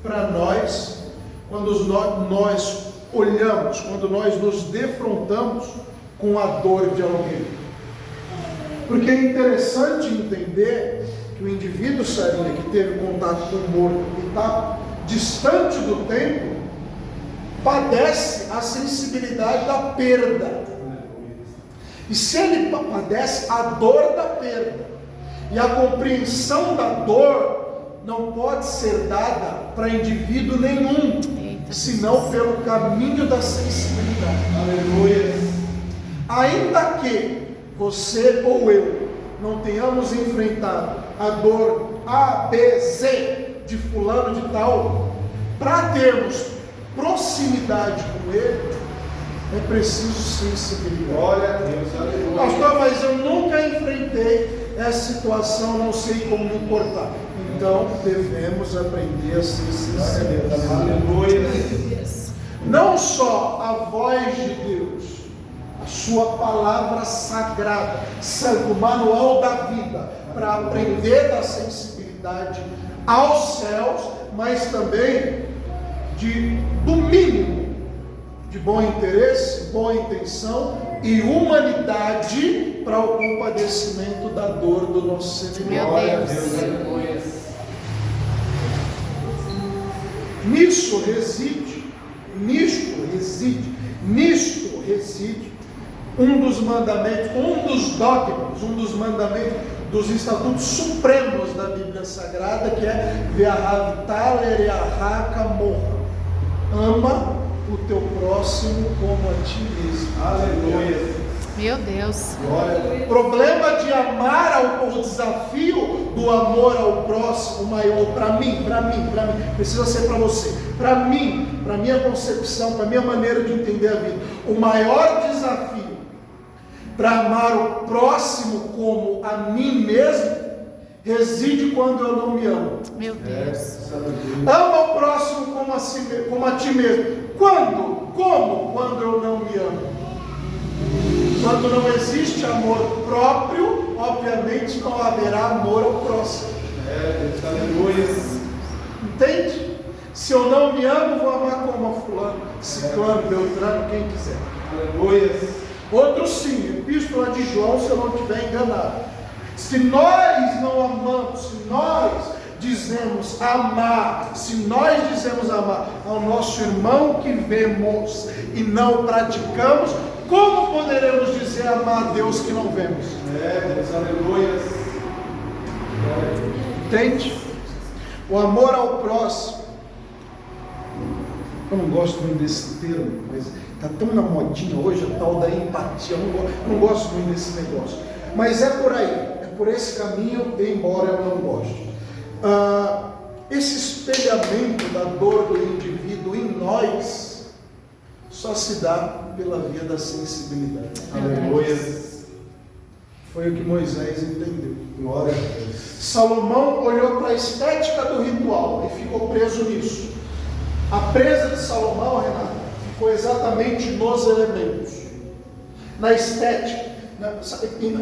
para nós quando nós olhamos, quando nós nos defrontamos com a dor de alguém? Porque é interessante entender que o indivíduo sarinha que teve contato com o morto e está distante do tempo, padece a sensibilidade da perda. E se ele padece a dor da perda, e a compreensão da dor não pode ser dada para indivíduo nenhum, senão pelo caminho da sensibilidade. Aleluia. Ainda que você ou eu não tenhamos enfrentado a dor A, B, Z de fulano de tal, para termos proximidade com ele, é preciso sensibilidade. Glória a Deus. Aleluia. Pastor, mas eu nunca enfrentei essa situação, não sei como me importar. Então devemos aprender a ser sensíveis. Aleluia. Não só a voz de Deus, a sua palavra sagrada, santo, manual da vida, para aprender da sensibilidade aos céus, mas também do mínimo de bom interesse, boa intenção e humanidade para o compadecimento da dor do nosso ser humano. Meu Deus. Aleluia. Nisto reside um dos mandamentos, um dos dogmas, um dos mandamentos, dos estatutos supremos da Bíblia Sagrada, que é Ve'ahavta le'reacha morra. Ama o teu próximo como a ti mesmo. Aleluia. Meu Deus. Glória. O problema de amar, o desafio do amor ao próximo maior, para mim, precisa ser para você, para mim, para minha concepção, para minha maneira de entender a vida. O maior desafio para amar o próximo como a mim mesmo reside quando eu não me amo. Meu Deus. Ama o próximo como a ti mesmo. Quando? Como? Quando eu não me amo. Quando não existe amor próprio, obviamente não haverá amor ao próximo. Aleluia. Entende? Se eu não me amo, vou amar como a fulano, ciclano, beltrano, quem quiser. Aleluia. Outro sim, Epístola de João, se eu não estiver enganado. Se nós não amamos, se nós dizemos amar, se nós dizemos amar ao nosso irmão que vemos e não praticamos, como poderemos dizer amar a Deus que não vemos? Deus, aleluia. Entende? O amor ao próximo. Eu não gosto muito desse termo, mas está tão na modinha hoje a tal da empatia. Eu não gosto muito desse negócio. Mas é por aí. por esse caminho, embora eu não goste. Esse espelhamento da dor do indivíduo em nós só se dá pela via da sensibilidade. Aleluia. Foi o que Moisés entendeu. Glória a Deus. Salomão olhou para a estética do ritual e ficou preso nisso. A presa de Salomão, Renato, ficou exatamente nos elementos, na estética.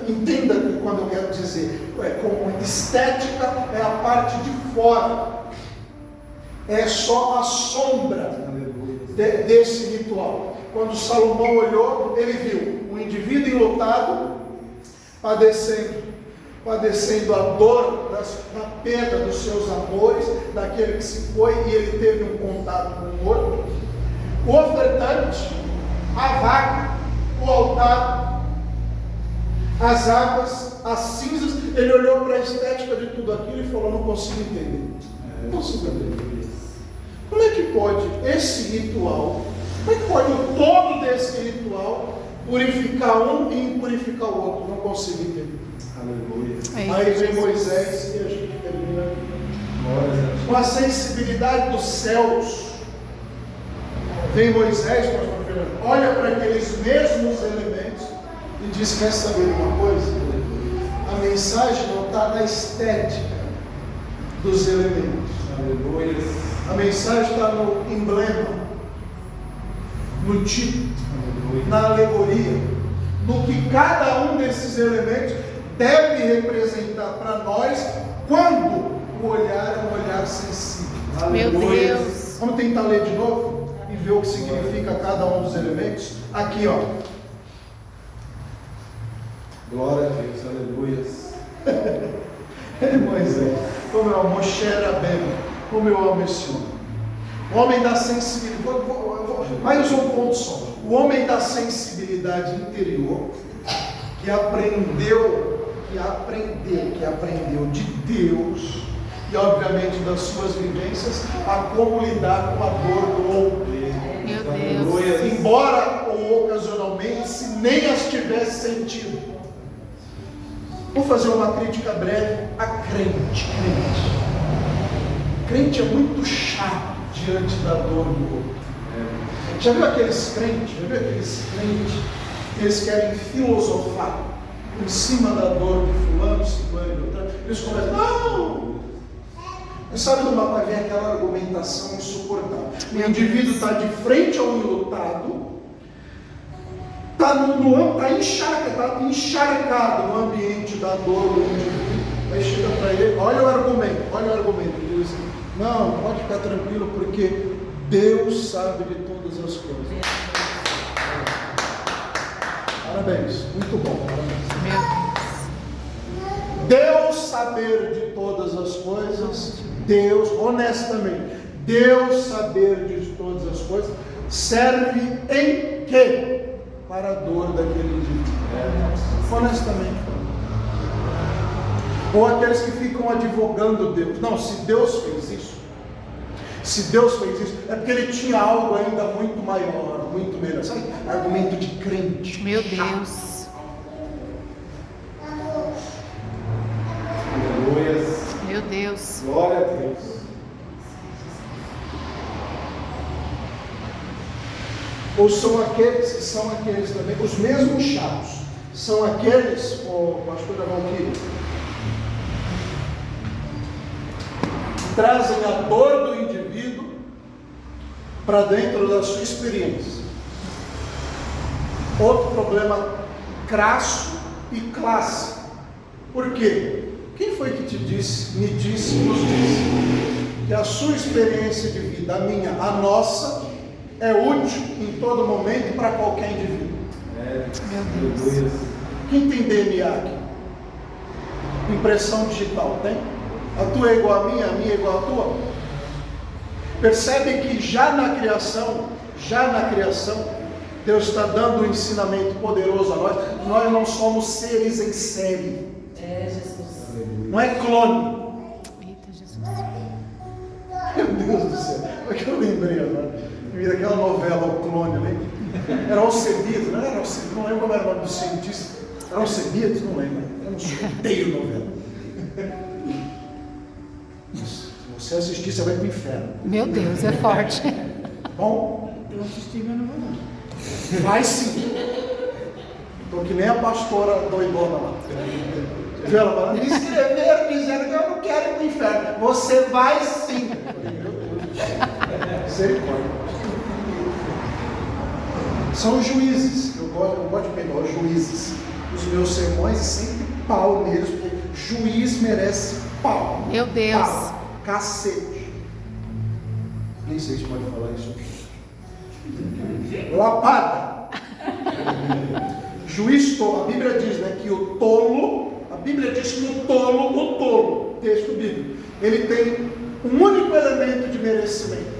Entenda quando eu quero dizer, como estética é a parte de fora, é só a sombra desse ritual. Quando Salomão olhou, ele viu um indivíduo enlutado, padecendo a dor da perda dos seus amores, daquele que se foi e ele teve um contato com o morto, o ofertante, a vaca, o altar, as águas, as cinzas. Ele olhou para a estética de tudo aquilo e falou: não consigo entender. Não consigo entender. Como é que pode esse ritual, como é que pode o todo desse ritual purificar um e impurificar o outro? Não consigo entender. Aleluia. Aí vem Moisés e a gente termina com a sensibilidade dos céus. Vem Moisés, pastor Fernando, olha para aqueles mesmos elementos e diz: quer saber uma coisa? A mensagem não está na estética dos elementos. Aleluia. A mensagem está no emblema, no tipo, na alegoria, no que cada um desses elementos deve representar para nós quando o olhar é um olhar sensível. Meu Aleluia. Deus. Vamos tentar ler de novo e ver o que significa cada um dos elementos. Aqui, ó. Glória a Deus. Aleluia. Moisés, como eu amo Moshe Rabbeinu, como eu amo esse homem. O homem da sensibilidade, mais um ponto só. O homem da sensibilidade interior, que aprendeu de Deus e obviamente das suas vivências, a como lidar com a dor do outro. Meu Deus. Embora ou ocasionalmente, se nem as tivesse sentido. Vou fazer uma crítica breve a crente. Crente é muito chato diante da dor do outro. Já viu aqueles crentes? Que eles querem filosofar em cima da dor de fulano, ciclano e outra? Eles começam: não! Mas sabe de uma vai vir aquela argumentação insuportável. O indivíduo está de frente ao enlutado, está encharcado no ambiente da dor do indivíduo. Aí chega para ele: olha o argumento. Ele diz assim: não, pode ficar tranquilo, porque Deus sabe de todas as coisas. Parabéns, muito bom, parabéns. Deus saber de todas as coisas, Deus, honestamente, Deus saber de todas as coisas, serve em quê? Para a dor daquele indivíduo. Honestamente. Ou aqueles que ficam advogando Deus. Não, se Deus fez isso, é porque ele tinha algo ainda muito maior, muito melhor. Sabe? Argumento de crente. Meu Deus. Aleluia. Meu Deus. Glória a Deus. Ou são aqueles que são aqueles também, os mesmos chatos, são aqueles, pastora Valquíria, que trazem a dor do indivíduo para dentro da sua experiência. Outro problema crasso e clássico. Por quê? Quem foi que nos disse que a sua experiência de vida, a minha, a nossa, é útil em todo momento para qualquer indivíduo? Meu Deus. Quem tem DNA aqui? Impressão digital, tem? A tua é igual a minha é igual a tua? Percebe que já na criação, Deus está dando um ensinamento poderoso a nós. Nós não somos seres em série. Jesus. Não é clone. Eita, Jesus. Meu Deus do céu. Como é que eu lembrei agora? Aquela novela, O Clone, lembra? Era Alcebiades, não era Alcebiades? Não lembro como era o nome do cientista. Era Alcebiades? Não lembro. Eu não sou, odeio novela. Se você assistir, você vai pro inferno. Meu Deus, é forte. Bom, Eu assisti, mas não vou não. vai sim. Tô que nem a pastora doidona lá. Viu ela falando? Me escreveram dizendo que eu não quero ir pro inferno. Você vai sim. Misericórdia. São juízes. Eu gosto de pegar os juízes. Os meus sermões sempre pau mesmo, porque juiz merece pau. Meu Deus. Pau. Cacete. Nem sei se pode falar isso. Lapada. Juiz tolo. A Bíblia diz, né, que o tolo, texto bíblico, ele tem um único elemento de merecimento.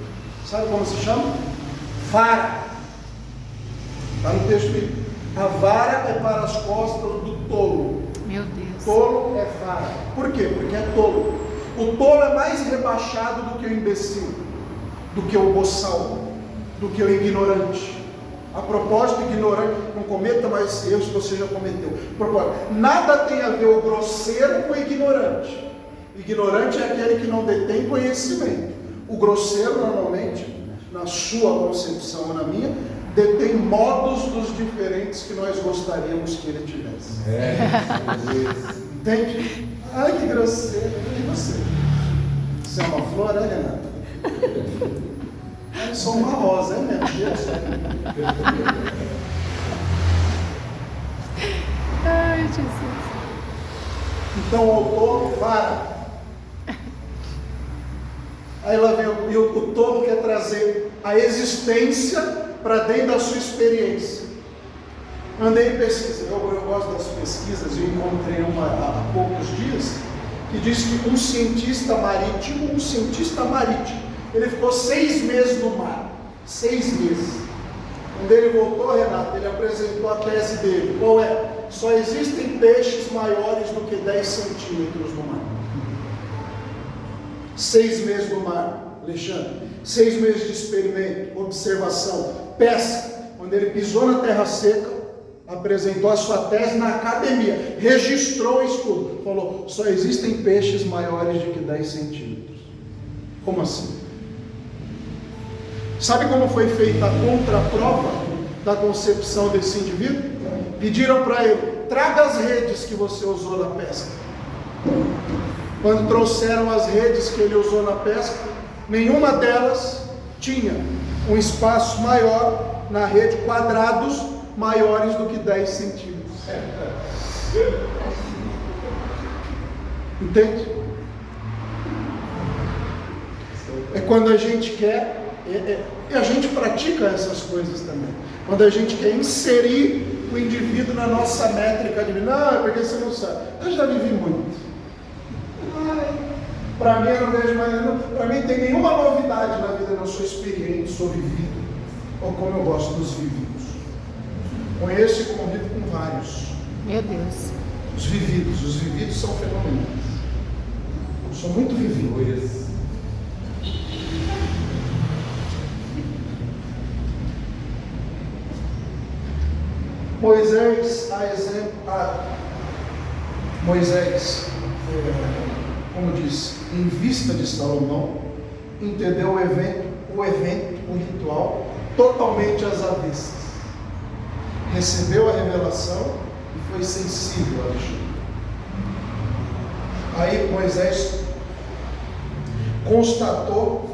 Sabe como se chama? Vara. Está no texto bíblico. A vara é para as costas do tolo. Meu Deus. Tolo é vara. Por quê? Porque é tolo. O tolo é mais rebaixado do que o imbecil, do que o boçal, do que o ignorante. A propósito, ignorante, não cometa mais erros que você já cometeu. Nada tem a ver o grosseiro com o ignorante. Ignorante é aquele que não detém conhecimento. O grosseiro, normalmente, na sua concepção ou na minha, detém modos dos diferentes que nós gostaríamos que ele tivesse. Entende? Ai, que grosseiro. E você? Você é uma flor, é, Renata? Eu sou uma rosa, é mesmo? Ai, Jesus. Então o autor para. Aí lá vem o tolo quer trazer a existência para dentro da sua experiência. Andei em pesquisa, eu gosto das pesquisas, eu encontrei uma há poucos dias, que diz que um cientista marítimo, ele ficou 6 meses no mar. 6 meses. Quando ele voltou, Renato, ele apresentou a tese dele. Qual é? Só existem peixes maiores do que 10 centímetros no mar. 6 meses no mar, Alexandre. 6 meses de experimento, observação, pesca. Quando ele pisou na terra seca, apresentou a sua tese na academia, registrou o estudo, falou, só existem peixes maiores do que 10 centímetros. Como assim? Sabe como foi feita a contraprova da concepção desse indivíduo? Pediram para ele, traga as redes que você usou na pesca. Quando trouxeram as redes que ele usou na pesca, nenhuma delas tinha um espaço maior na rede, quadrados maiores do que 10 centímetros. Entende? É quando a gente quer, e a gente pratica essas coisas também. Quando a gente quer inserir o indivíduo na nossa métrica de vida. Não, é porque você não sabe. Eu já vivi muito. Para mim, eu não vejo mais. Para mim, não tem nenhuma novidade na vida. Eu não sou experiente, sou vivido. Ou como eu gosto dos vividos. Conheço e convivo com vários. Meu Deus. Os vividos são fenomenais. Eu sou muito vivido. Moisés, como diz, em vista de Salomão, entendeu o ritual, totalmente às avessas. Recebeu a revelação e foi sensível a Alexandre. Aí Moisés constatou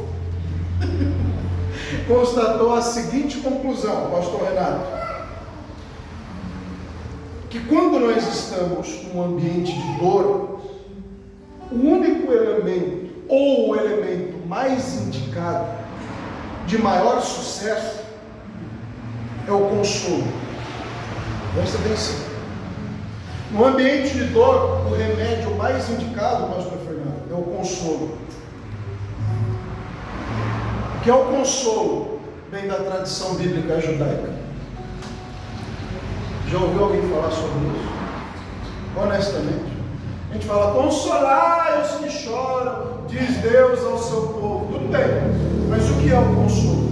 a seguinte conclusão, pastor Renato, que quando nós estamos num ambiente de dor, o único elemento, ou o elemento mais indicado de maior sucesso, é o consolo. Presta atenção. No ambiente de dor, o remédio mais indicado, pastor Fernando, é o consolo. O que é o consolo? Vem da tradição bíblica judaica. Já ouviu alguém falar sobre isso? Honestamente. A gente fala, consolar os que choram, diz Deus ao seu povo. Tudo bem, mas o que é o consolo?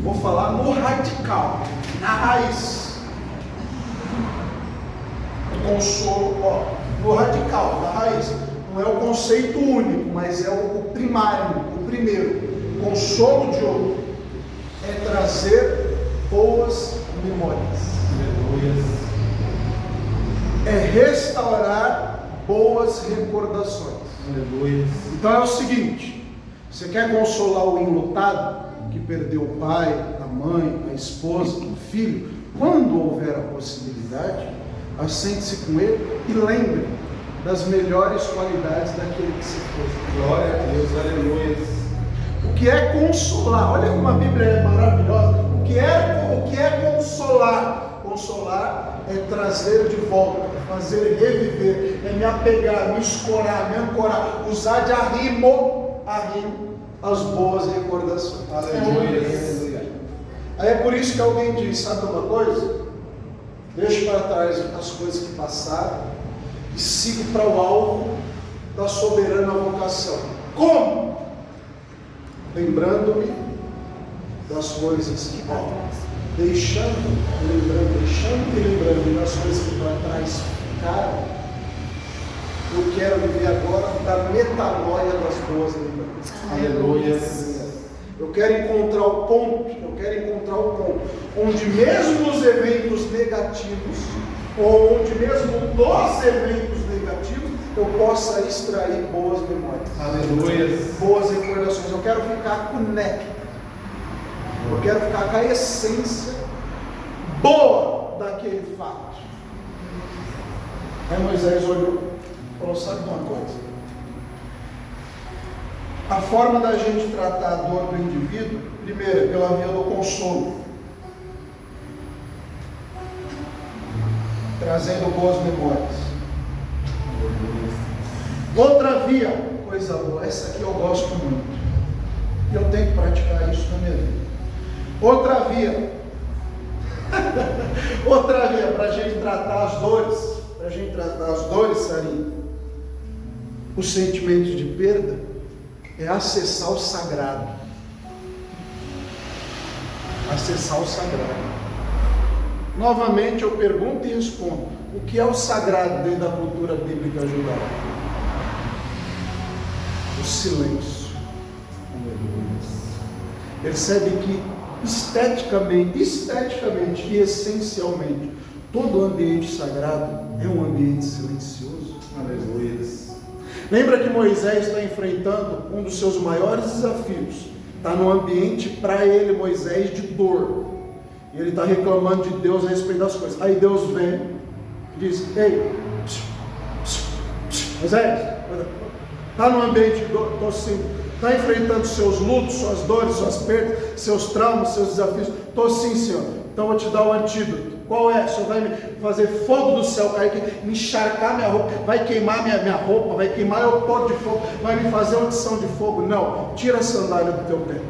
Vou falar no radical, na raiz. consolo, no radical, na raiz. Não é o conceito único, mas é o primário, o primeiro. Consolo de outro é trazer boas memórias. É restaurar boas recordações. Então é o seguinte: você quer consolar o enlutado que perdeu o pai, a mãe, a esposa, o filho? Quando houver a possibilidade, assente-se com ele e lembre das melhores qualidades daquele que se foi. Glória a Deus, aleluia. O que é consolar? Olha como a Bíblia é maravilhosa. O que é consolar? Consolar é trazer de volta, é fazer reviver, é me apegar, me escorar, me ancorar, usar de arrimo as boas recordações. Aleluia. Aí é por isso que alguém diz, sabe uma coisa? Deixe para trás as coisas que passaram e siga para o alvo da soberana vocação. Como? Lembrando-me das coisas que deixando e lembrando das coisas que para trás ficaram. Eu quero viver agora da metanoia das boas lembranças. Aleluia. Eu quero encontrar o ponto onde mesmo os eventos negativos, ou onde mesmo dos eventos negativos, eu possa extrair boas memórias. Aleluia. Boas recordações. Eu quero ficar conectado. Eu quero ficar com a essência boa daquele fato. Aí Moisés olhou e falou, sabe uma coisa? A forma da gente tratar a dor do indivíduo, primeiro, é pela via do consolo, trazendo boas memórias. Outra via, coisa boa, essa aqui eu gosto muito, e eu tenho que praticar isso na minha vida. Outra via para a gente tratar as dores, Sarinha, os sentimentos de perda, é acessar o sagrado. Acessar o sagrado. Novamente eu pergunto e respondo: o que é o sagrado dentro da cultura bíblica judaica? O silêncio. Percebe que esteticamente e essencialmente, todo ambiente sagrado é um ambiente silencioso. Aleluia. Lembra que Moisés está enfrentando um dos seus maiores desafios. Está no ambiente, para ele, Moisés, de dor. E ele está reclamando de Deus a respeito das coisas. Aí Deus vem e diz: ei, Moisés, está no ambiente de dor, estou sim. Está enfrentando seus lutos, suas dores, suas perdas, seus traumas, seus desafios. Estou sim, Senhor. Então eu vou te dar o antídoto. Qual é? O Senhor vai me fazer fogo do céu cair aqui, me encharcar minha roupa, vai queimar minha roupa, vai queimar o pó de fogo, vai me fazer audição de fogo. Não, tira a sandália do teu pé.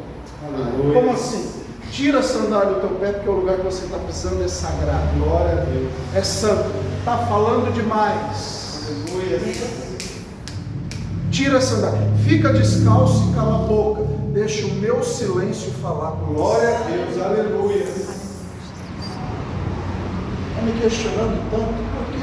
Aleluia. Como assim? Tira a sandália do teu pé, porque o lugar que você está pisando é sagrado. Glória a Deus. É santo. Está falando demais. Aleluia. Tira a sandália. Fica descalço e cala a boca. Deixa o meu silêncio falar com você. Glória a Deus. Aleluia. Está me questionando tanto, por quê?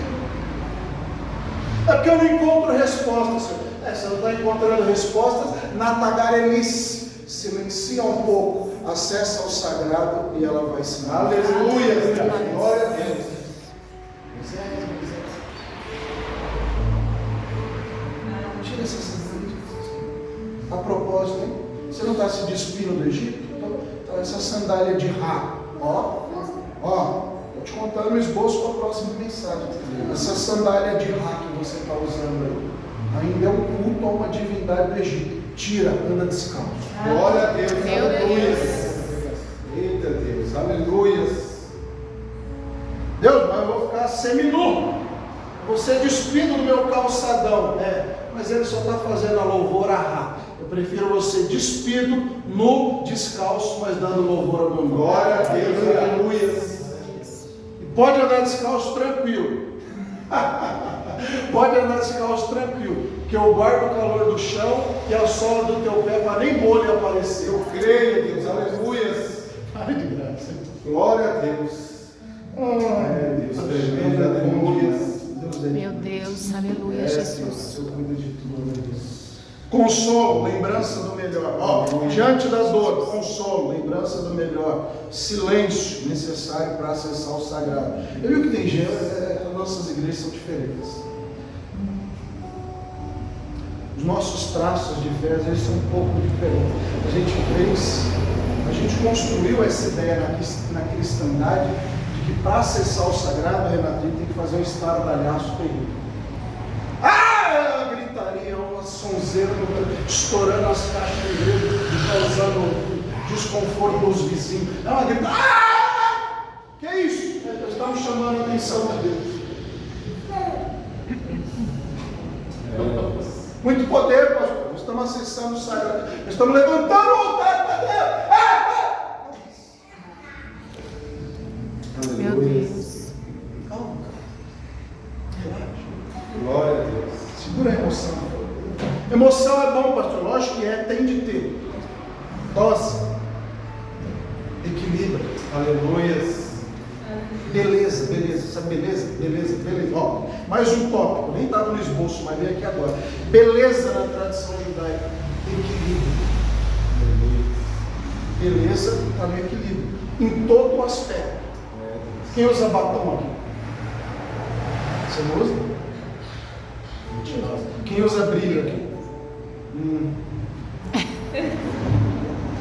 É porque eu não encontro respostas, Senhor. Você não está encontrando respostas na tagarelice. Silencia um pouco, acessa o sagrado e ela vai se dar. Aleluia. Glória a Deus. Tira essa sandália. A propósito, hein? Você não está se despindo do Egito? Então essa sandália de Rá, estou te contando o esboço para a próxima mensagem. Essa sandália de Rá que você está usando aí, ainda é um culto a uma divindade do Egito. Tira, anda descalço. Glória a Deus. Meu Aleluia. Deus. Eita Deus. Aleluia. Deus, mas eu vou ficar seminu. Vou ser despido do meu calçadão. Mas ele só está fazendo a louvor a Rá. Eu prefiro você despido, nu, descalço, mas dando louvor a meu nome. Glória a Deus. Aleluia. E pode andar descalço tranquilo. Pode andar descalço tranquilo. Que eu guardo o calor do chão e a sola do teu pé para nem bolha aparecer. Eu creio, Deus. Aleluia. Ai, de graça. Glória a Deus. Ai, Deus tremendo. Aleluia. Deus dele. Meu Deus, aleluia, Senhor, Jesus. eu cuido de tudo, Deus. Consolo, lembrança do melhor. Diante da dor, consolo, lembrança do melhor. Silêncio necessário para acessar o sagrado. Eu vi que tem gente, as nossas igrejas são diferentes. Os nossos traços de fé, eles são um pouco diferentes. A gente construiu essa ideia na cristandade de que para acessar o sagrado, Renatinho, tem que fazer um estardalhaço terrível. Gritaria, uma sonzeira, estourando as caixas de igreja, causando desconforto dos vizinhos. É uma gritaria. Que é isso? Nós estamos chamando a atenção de Deus. Muito poder, pastor. Nós estamos acessando o sagrado. Nós estamos levantando o altar para Deus. Meu Deus. Calma, relaxa. Glória a Deus. Segura a emoção. Emoção é bom, pastor. Lógico que tem de ter. Tosse. Equilíbrio. Aleluias. Beleza. Sabe beleza? Ó, mais um tópico. Nem estava no esboço, mas vem aqui agora. Beleza na tradição judaica. Equilíbrio. Beleza está no equilíbrio. Em todo o aspecto. Quem usa batom aqui? Você não usa? Quem usa brilho aqui?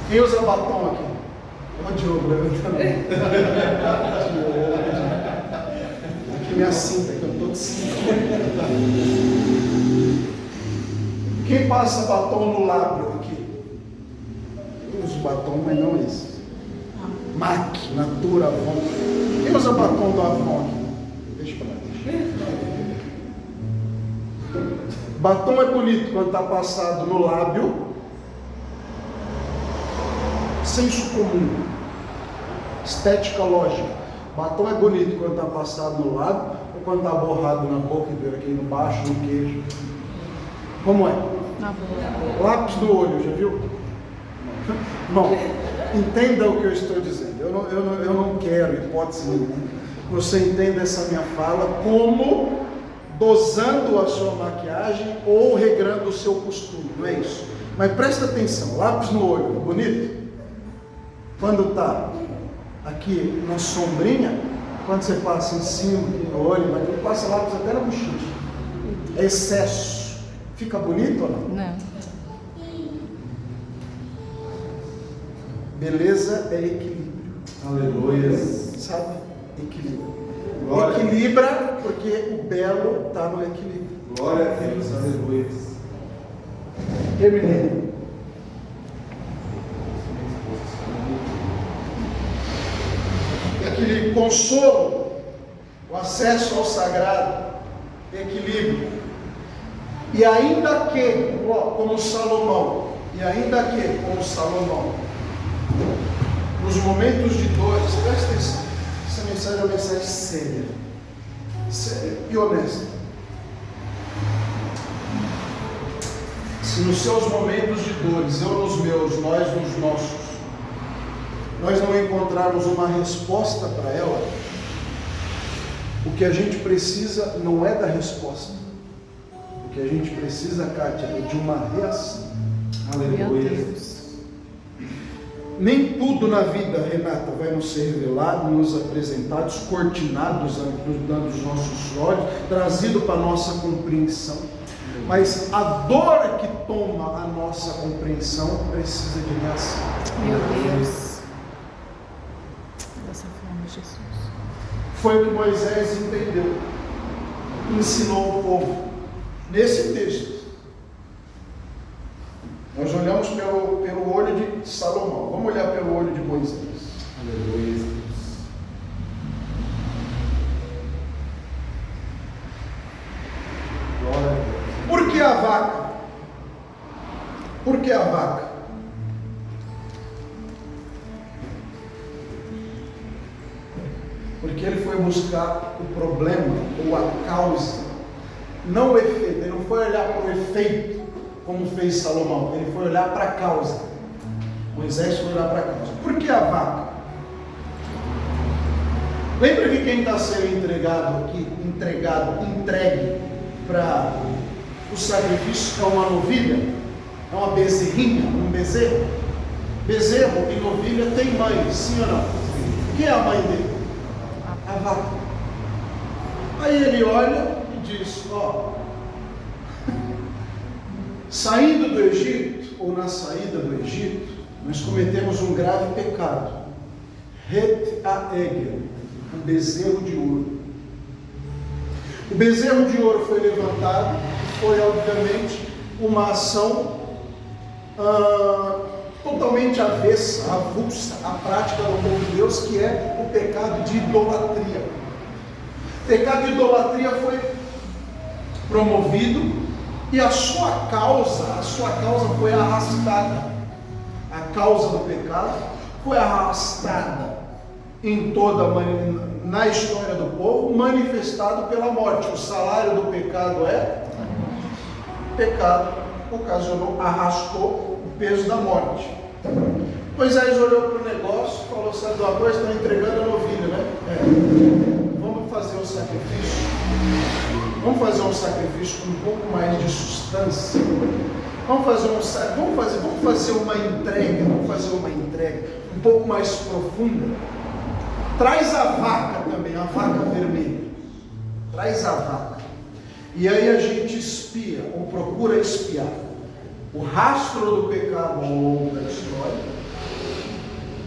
Quem usa batom aqui? Ó, Diogo, levantando. Aqui minha cinta, que eu estou de cinta. Quem passa batom no lábio aqui? Eu uso batom, mas não esse. MAC, Natura, Avon. Quem usa batom do Avon aqui? Deixa pra lá. Batom é bonito quando está passado no lábio. Senso comum. Estética lógica. Batom é bonito quando está passado no lábio ou quando está borrado na boca e aqui embaixo, no queijo. Como é? Na boca. Lápis no olho, já viu? Bom, entenda o que eu estou dizendo. Eu não quero, hipótese nenhuma, você entenda essa minha fala como dosando a sua maquiagem ou regrando o seu costume, não é isso? Mas presta atenção, lápis no olho, bonito? Quando está aqui na sombrinha, quando você passa em cima no olho, mas ele passa lápis até na bochecha. É excesso. Fica bonito ou não? Não. Beleza é equilíbrio. Aleluias. Sabe? Equilíbrio. Glória. Equilibra porque o belo está no equilíbrio. Glória a Deus. Aleluias. Terminei. Equilíbrio, consolo, o acesso ao sagrado, equilíbrio. E ainda que, como Salomão, nos momentos de dores, presta atenção, essa mensagem é uma mensagem séria e honesta. Se nos seus momentos de dores, eu nos meus, nós nos nossos, nós não encontrarmos uma resposta para ela, o que a gente precisa não é da resposta. O que a gente precisa, Kátia, é de uma reação. Meu Aleluia. Deus. Nem tudo na vida, Renata, vai nos ser revelado, nos apresentado, descortinado dos nossos olhos, trazido para a nossa compreensão. Mas a dor que toma a nossa compreensão precisa de reação. Meu Deus. Dessa forma, Jesus. Foi o que Moisés entendeu, ensinou o povo. Nesse texto, nós olhamos pelo olho de Salomão. Vamos olhar pelo olho de Moisés. Aleluia. Glória a Deus. Por que a vaca? Por que a vaca? Porque ele foi buscar o problema ou a causa, não o efeito. Ele não foi olhar para o efeito, como fez Salomão. Ele foi olhar para a causa. Moisés foi olhar para a causa. Por que a vaca? Lembra que quem está sendo entregue para o sacrifício é uma novilha? É uma bezerrinha, um bezerro? Bezerro e novilha tem mãe, sim ou não? Quem é a mãe dele? A vaca. Aí ele olha e diz, ó, saindo do Egito, ou na saída do Egito, nós cometemos um grave pecado. Het ha'egel, um bezerro de ouro. O bezerro de ouro foi levantado, e foi obviamente uma ação totalmente avessa, avulsa à prática do povo de Deus, que é o pecado de idolatria. O pecado de idolatria foi promovido e a sua causa foi arrastada. A causa do pecado foi arrastada na história do povo, manifestado pela morte. O salário do pecado é pecado, ocasionou, arrastou o peso da morte. Moisés olhou para o negócio e falou, sabe uma coisa, estão entregando a novilha, né? Vamos fazer um sacrifício. Vamos fazer um sacrifício com um pouco mais de substância. Vamos fazer uma entrega um pouco mais profunda. Traz a vaca também, a vaca vermelha. Traz a vaca. E aí a gente espia, ou procura espiar, o rastro do pecado ao longo da história.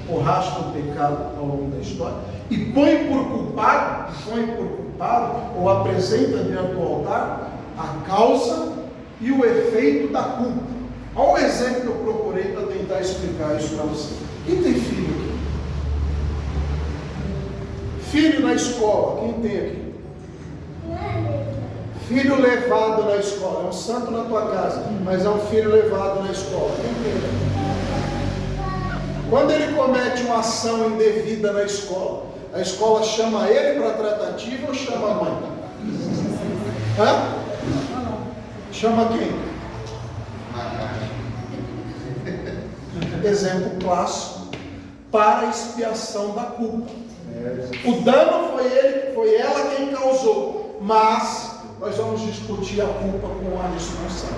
O rastro do pecado ao longo da história. E põe por culpado, ou apresenta diante do altar, a causa e o efeito da culpa. Olha o exemplo que eu procurei para tentar explicar isso para você. Quem tem filho aqui? Filho na escola, quem tem aqui? Filho levado na escola, é um santo na tua casa, mas é um filho levado na escola. Quem tem aqui? Quando ele comete uma ação indevida na escola, a escola chama ele para tratativa ou chama a mãe? Hã? Chama quem? Exemplo clássico para a expiação da culpa. O dano foi ela quem causou, mas nós vamos discutir a culpa com a responsável.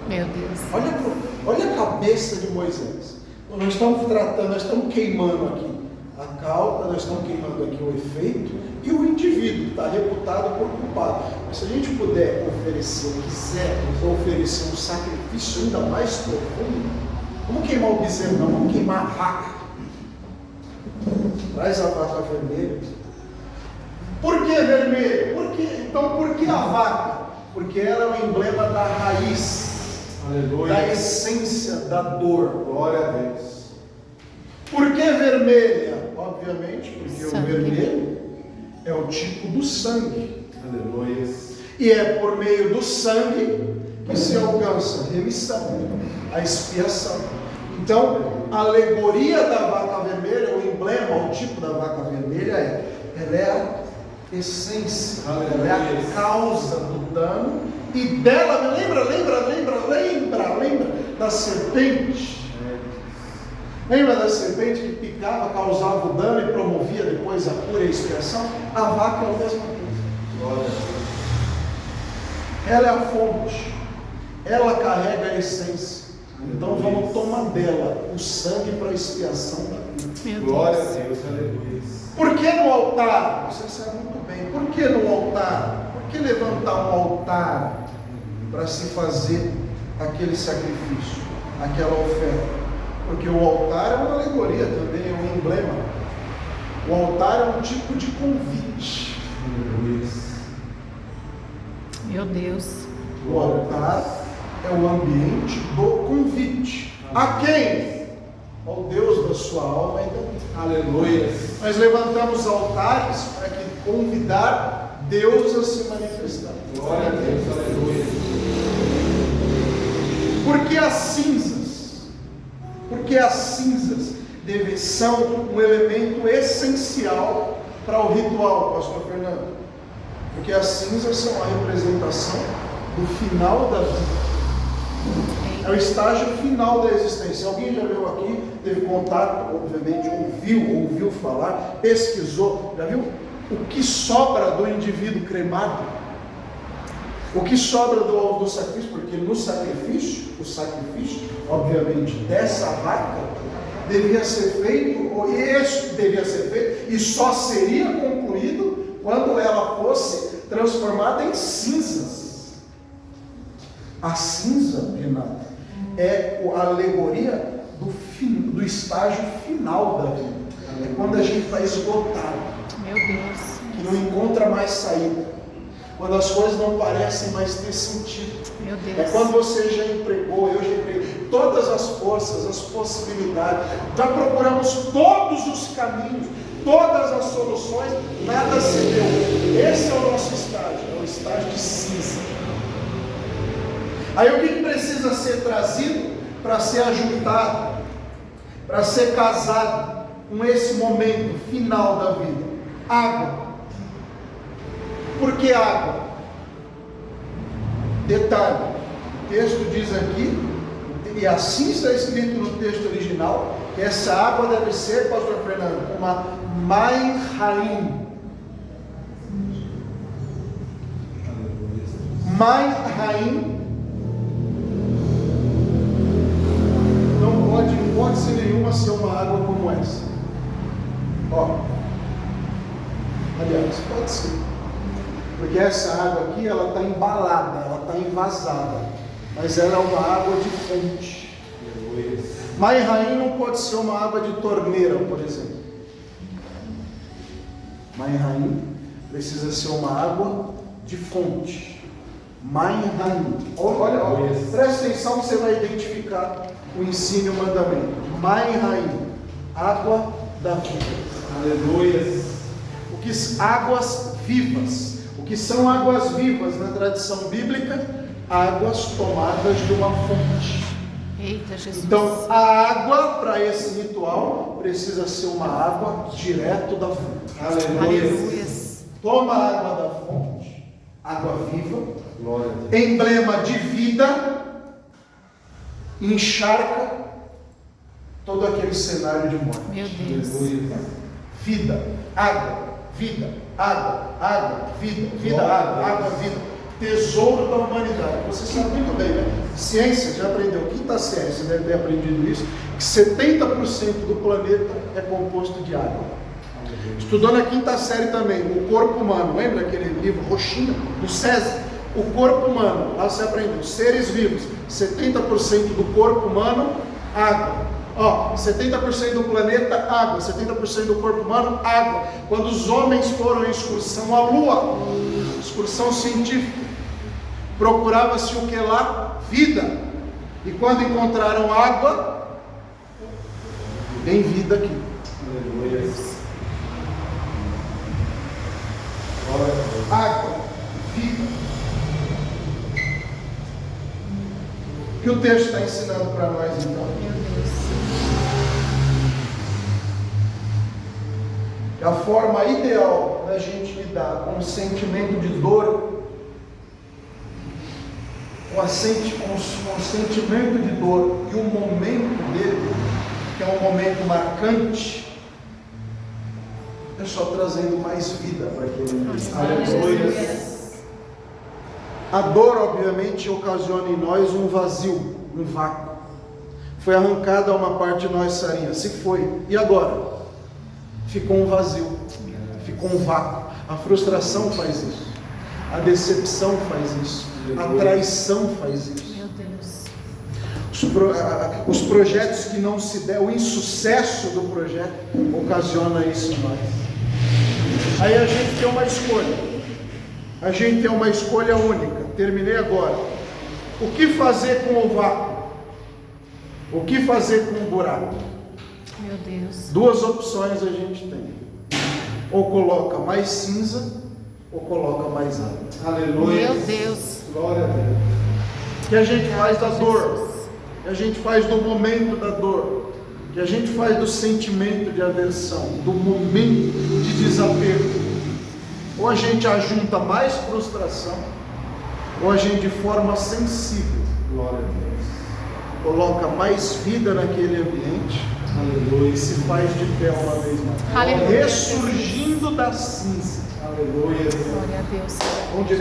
Meu Deus. Olha a cabeça de Moisés. Nós estamos queimando aqui a causa, nós estamos queimando aqui o efeito e o indivíduo que está reputado por culpado. Mas se a gente puder quiser oferecer um sacrifício ainda mais profundo, vamos queimar o bezerro, não, vamos queimar a vaca. Traz a vaca vermelha. Por que vermelha? Por que a vaca? Porque ela é o emblema da raiz. Aleluia. Da essência da dor. Glória a Deus. Por que vermelha? Obviamente, porque o vermelho é o tipo do sangue. Aleluia. E é por meio do sangue que se alcança a remissão, a expiação. Então, a alegoria da vaca vermelha, o emblema, o tipo da vaca vermelha ela é a essência, ela é a causa do dano. E dela, lembra da serpente? Lembra da serpente que picava, causava o dano e promovia depois a cura e a expiação? A vaca é a mesma coisa. Ela é a fonte, ela carrega a essência. Então vamos tomar dela o sangue para a expiação da cura. Glória a Deus, aleluia. Por que no altar? Você sabe muito bem. Por que no altar? Por que levantar um altar para se fazer aquele sacrifício, aquela oferta? Porque o altar é uma alegoria também, é um emblema. O altar é um tipo de convite. Meu Deus. O altar é o ambiente do convite. A quem? Ao Deus da sua alma e da vida. Aleluia. Nós levantamos altares para convidar Deus a se manifestar. Glória a Deus, aleluia. Porque as cinzas são um elemento essencial para o ritual, pastor Fernando. Porque as cinzas são a representação do final da vida. É o estágio final da existência. Alguém já veio aqui, teve contato, obviamente, ouviu falar, pesquisou, já viu o que sobra do indivíduo cremado, o que sobra do sacrifício, porque no sacrifício, o sacrifício, obviamente, dessa vaca, devia ser feito, ou isso devia ser feito, e só seria concluído quando ela fosse transformada em cinzas. A cinza, Renato, é a alegoria do estágio final da vida. É quando a gente está esgotado, Meu Deus. que não encontra mais saída, quando as coisas não parecem mais ter sentido. Meu Deus. É quando você já empregou, eu já empreguei todas as forças, as possibilidades, já procuramos todos os caminhos, todas as soluções, nada se deu. Esse é o nosso estágio, é o estágio de cinza. Aí o que precisa ser trazido para ser ajuntado, para ser casado com esse momento final da vida? Água. Por que água? Detalhe, o texto diz aqui, e assim está escrito no texto original, que essa água deve ser, pastor Fernando, uma Mai Haim. Mai Haim não pode, em hipótese nenhuma, ser uma água como essa. Ó, aliás, pode ser. Porque essa água aqui, ela está embalada, ela está envasada. Mas ela é uma água de fonte. Mai Haim não pode ser uma água de torneira, por exemplo. Mai Haim precisa ser uma água de fonte. Mai Haim. Olha, presta atenção que você vai identificar o ensino e o mandamento. Mai Haim, água da vida. Aleluia. Águas vivas. O que são águas vivas na tradição bíblica? Águas tomadas de uma fonte. Eita, Jesus. Então, a água para esse ritual precisa ser uma água direto da fonte. Aleluia. Toma a água da fonte, água viva, Glória a Deus. emblema de vida, encharca todo aquele cenário de morte. Meu Deus. Aleluia. Vida, água, vida, água, água, vida, vida, água, água, vida. Tesouro da humanidade. Você sabe muito bem, né? Ciência, já aprendeu, quinta série, você deve ter aprendido isso, que 70% do planeta é composto de água. Estudou na quinta série também, o corpo humano, lembra aquele livro Roxinha, do César? O corpo humano, lá você aprendeu, seres vivos, 70% do corpo humano, água. Ó, 70% do planeta, água. 70% do corpo humano, água. Quando os homens foram em excursão à Lua, excursão científica, procurava-se o que lá? Vida. E quando encontraram água, tem vida aqui. Aleluia. Glória a Deus. Água, vida. O que o texto está ensinando para nós então? Meu Deus. Que a forma ideal da gente lidar com o sentimento de dor, com o sentimento de dor e o momento dele, que é um momento marcante, é só trazendo mais vida para aquele momento. Aleluia. A dor, obviamente, ocasiona em nós um vazio, um vácuo. Foi arrancada uma parte de nós, Sarinha, se foi. E agora? Ficou um vazio, ficou um vácuo. A frustração faz isso, a decepção faz isso, a traição faz isso. Meu Deus. Os projetos que não se der, o insucesso do projeto ocasiona isso em nós. Aí a gente tem uma escolha. A gente tem uma escolha única. Terminei agora. O que fazer com o vácuo? O que fazer com o buraco? Meu Deus. Duas opções a gente tem. Ou coloca mais cinza, ou coloca mais água. Aleluia. Meu Deus. Glória a Deus. O que a gente faz da dor? O que a gente faz do momento da dor? O que a gente faz do sentimento de aversão? Do momento de desapego? Ou a gente ajunta mais frustração, ou a gente de forma sensível Glória a Deus. coloca mais vida naquele ambiente Aleluia. E se faz de pé uma vez mais. Aleluia. Ressurgindo da cinza. Aleluia. Glória a Deus. Onde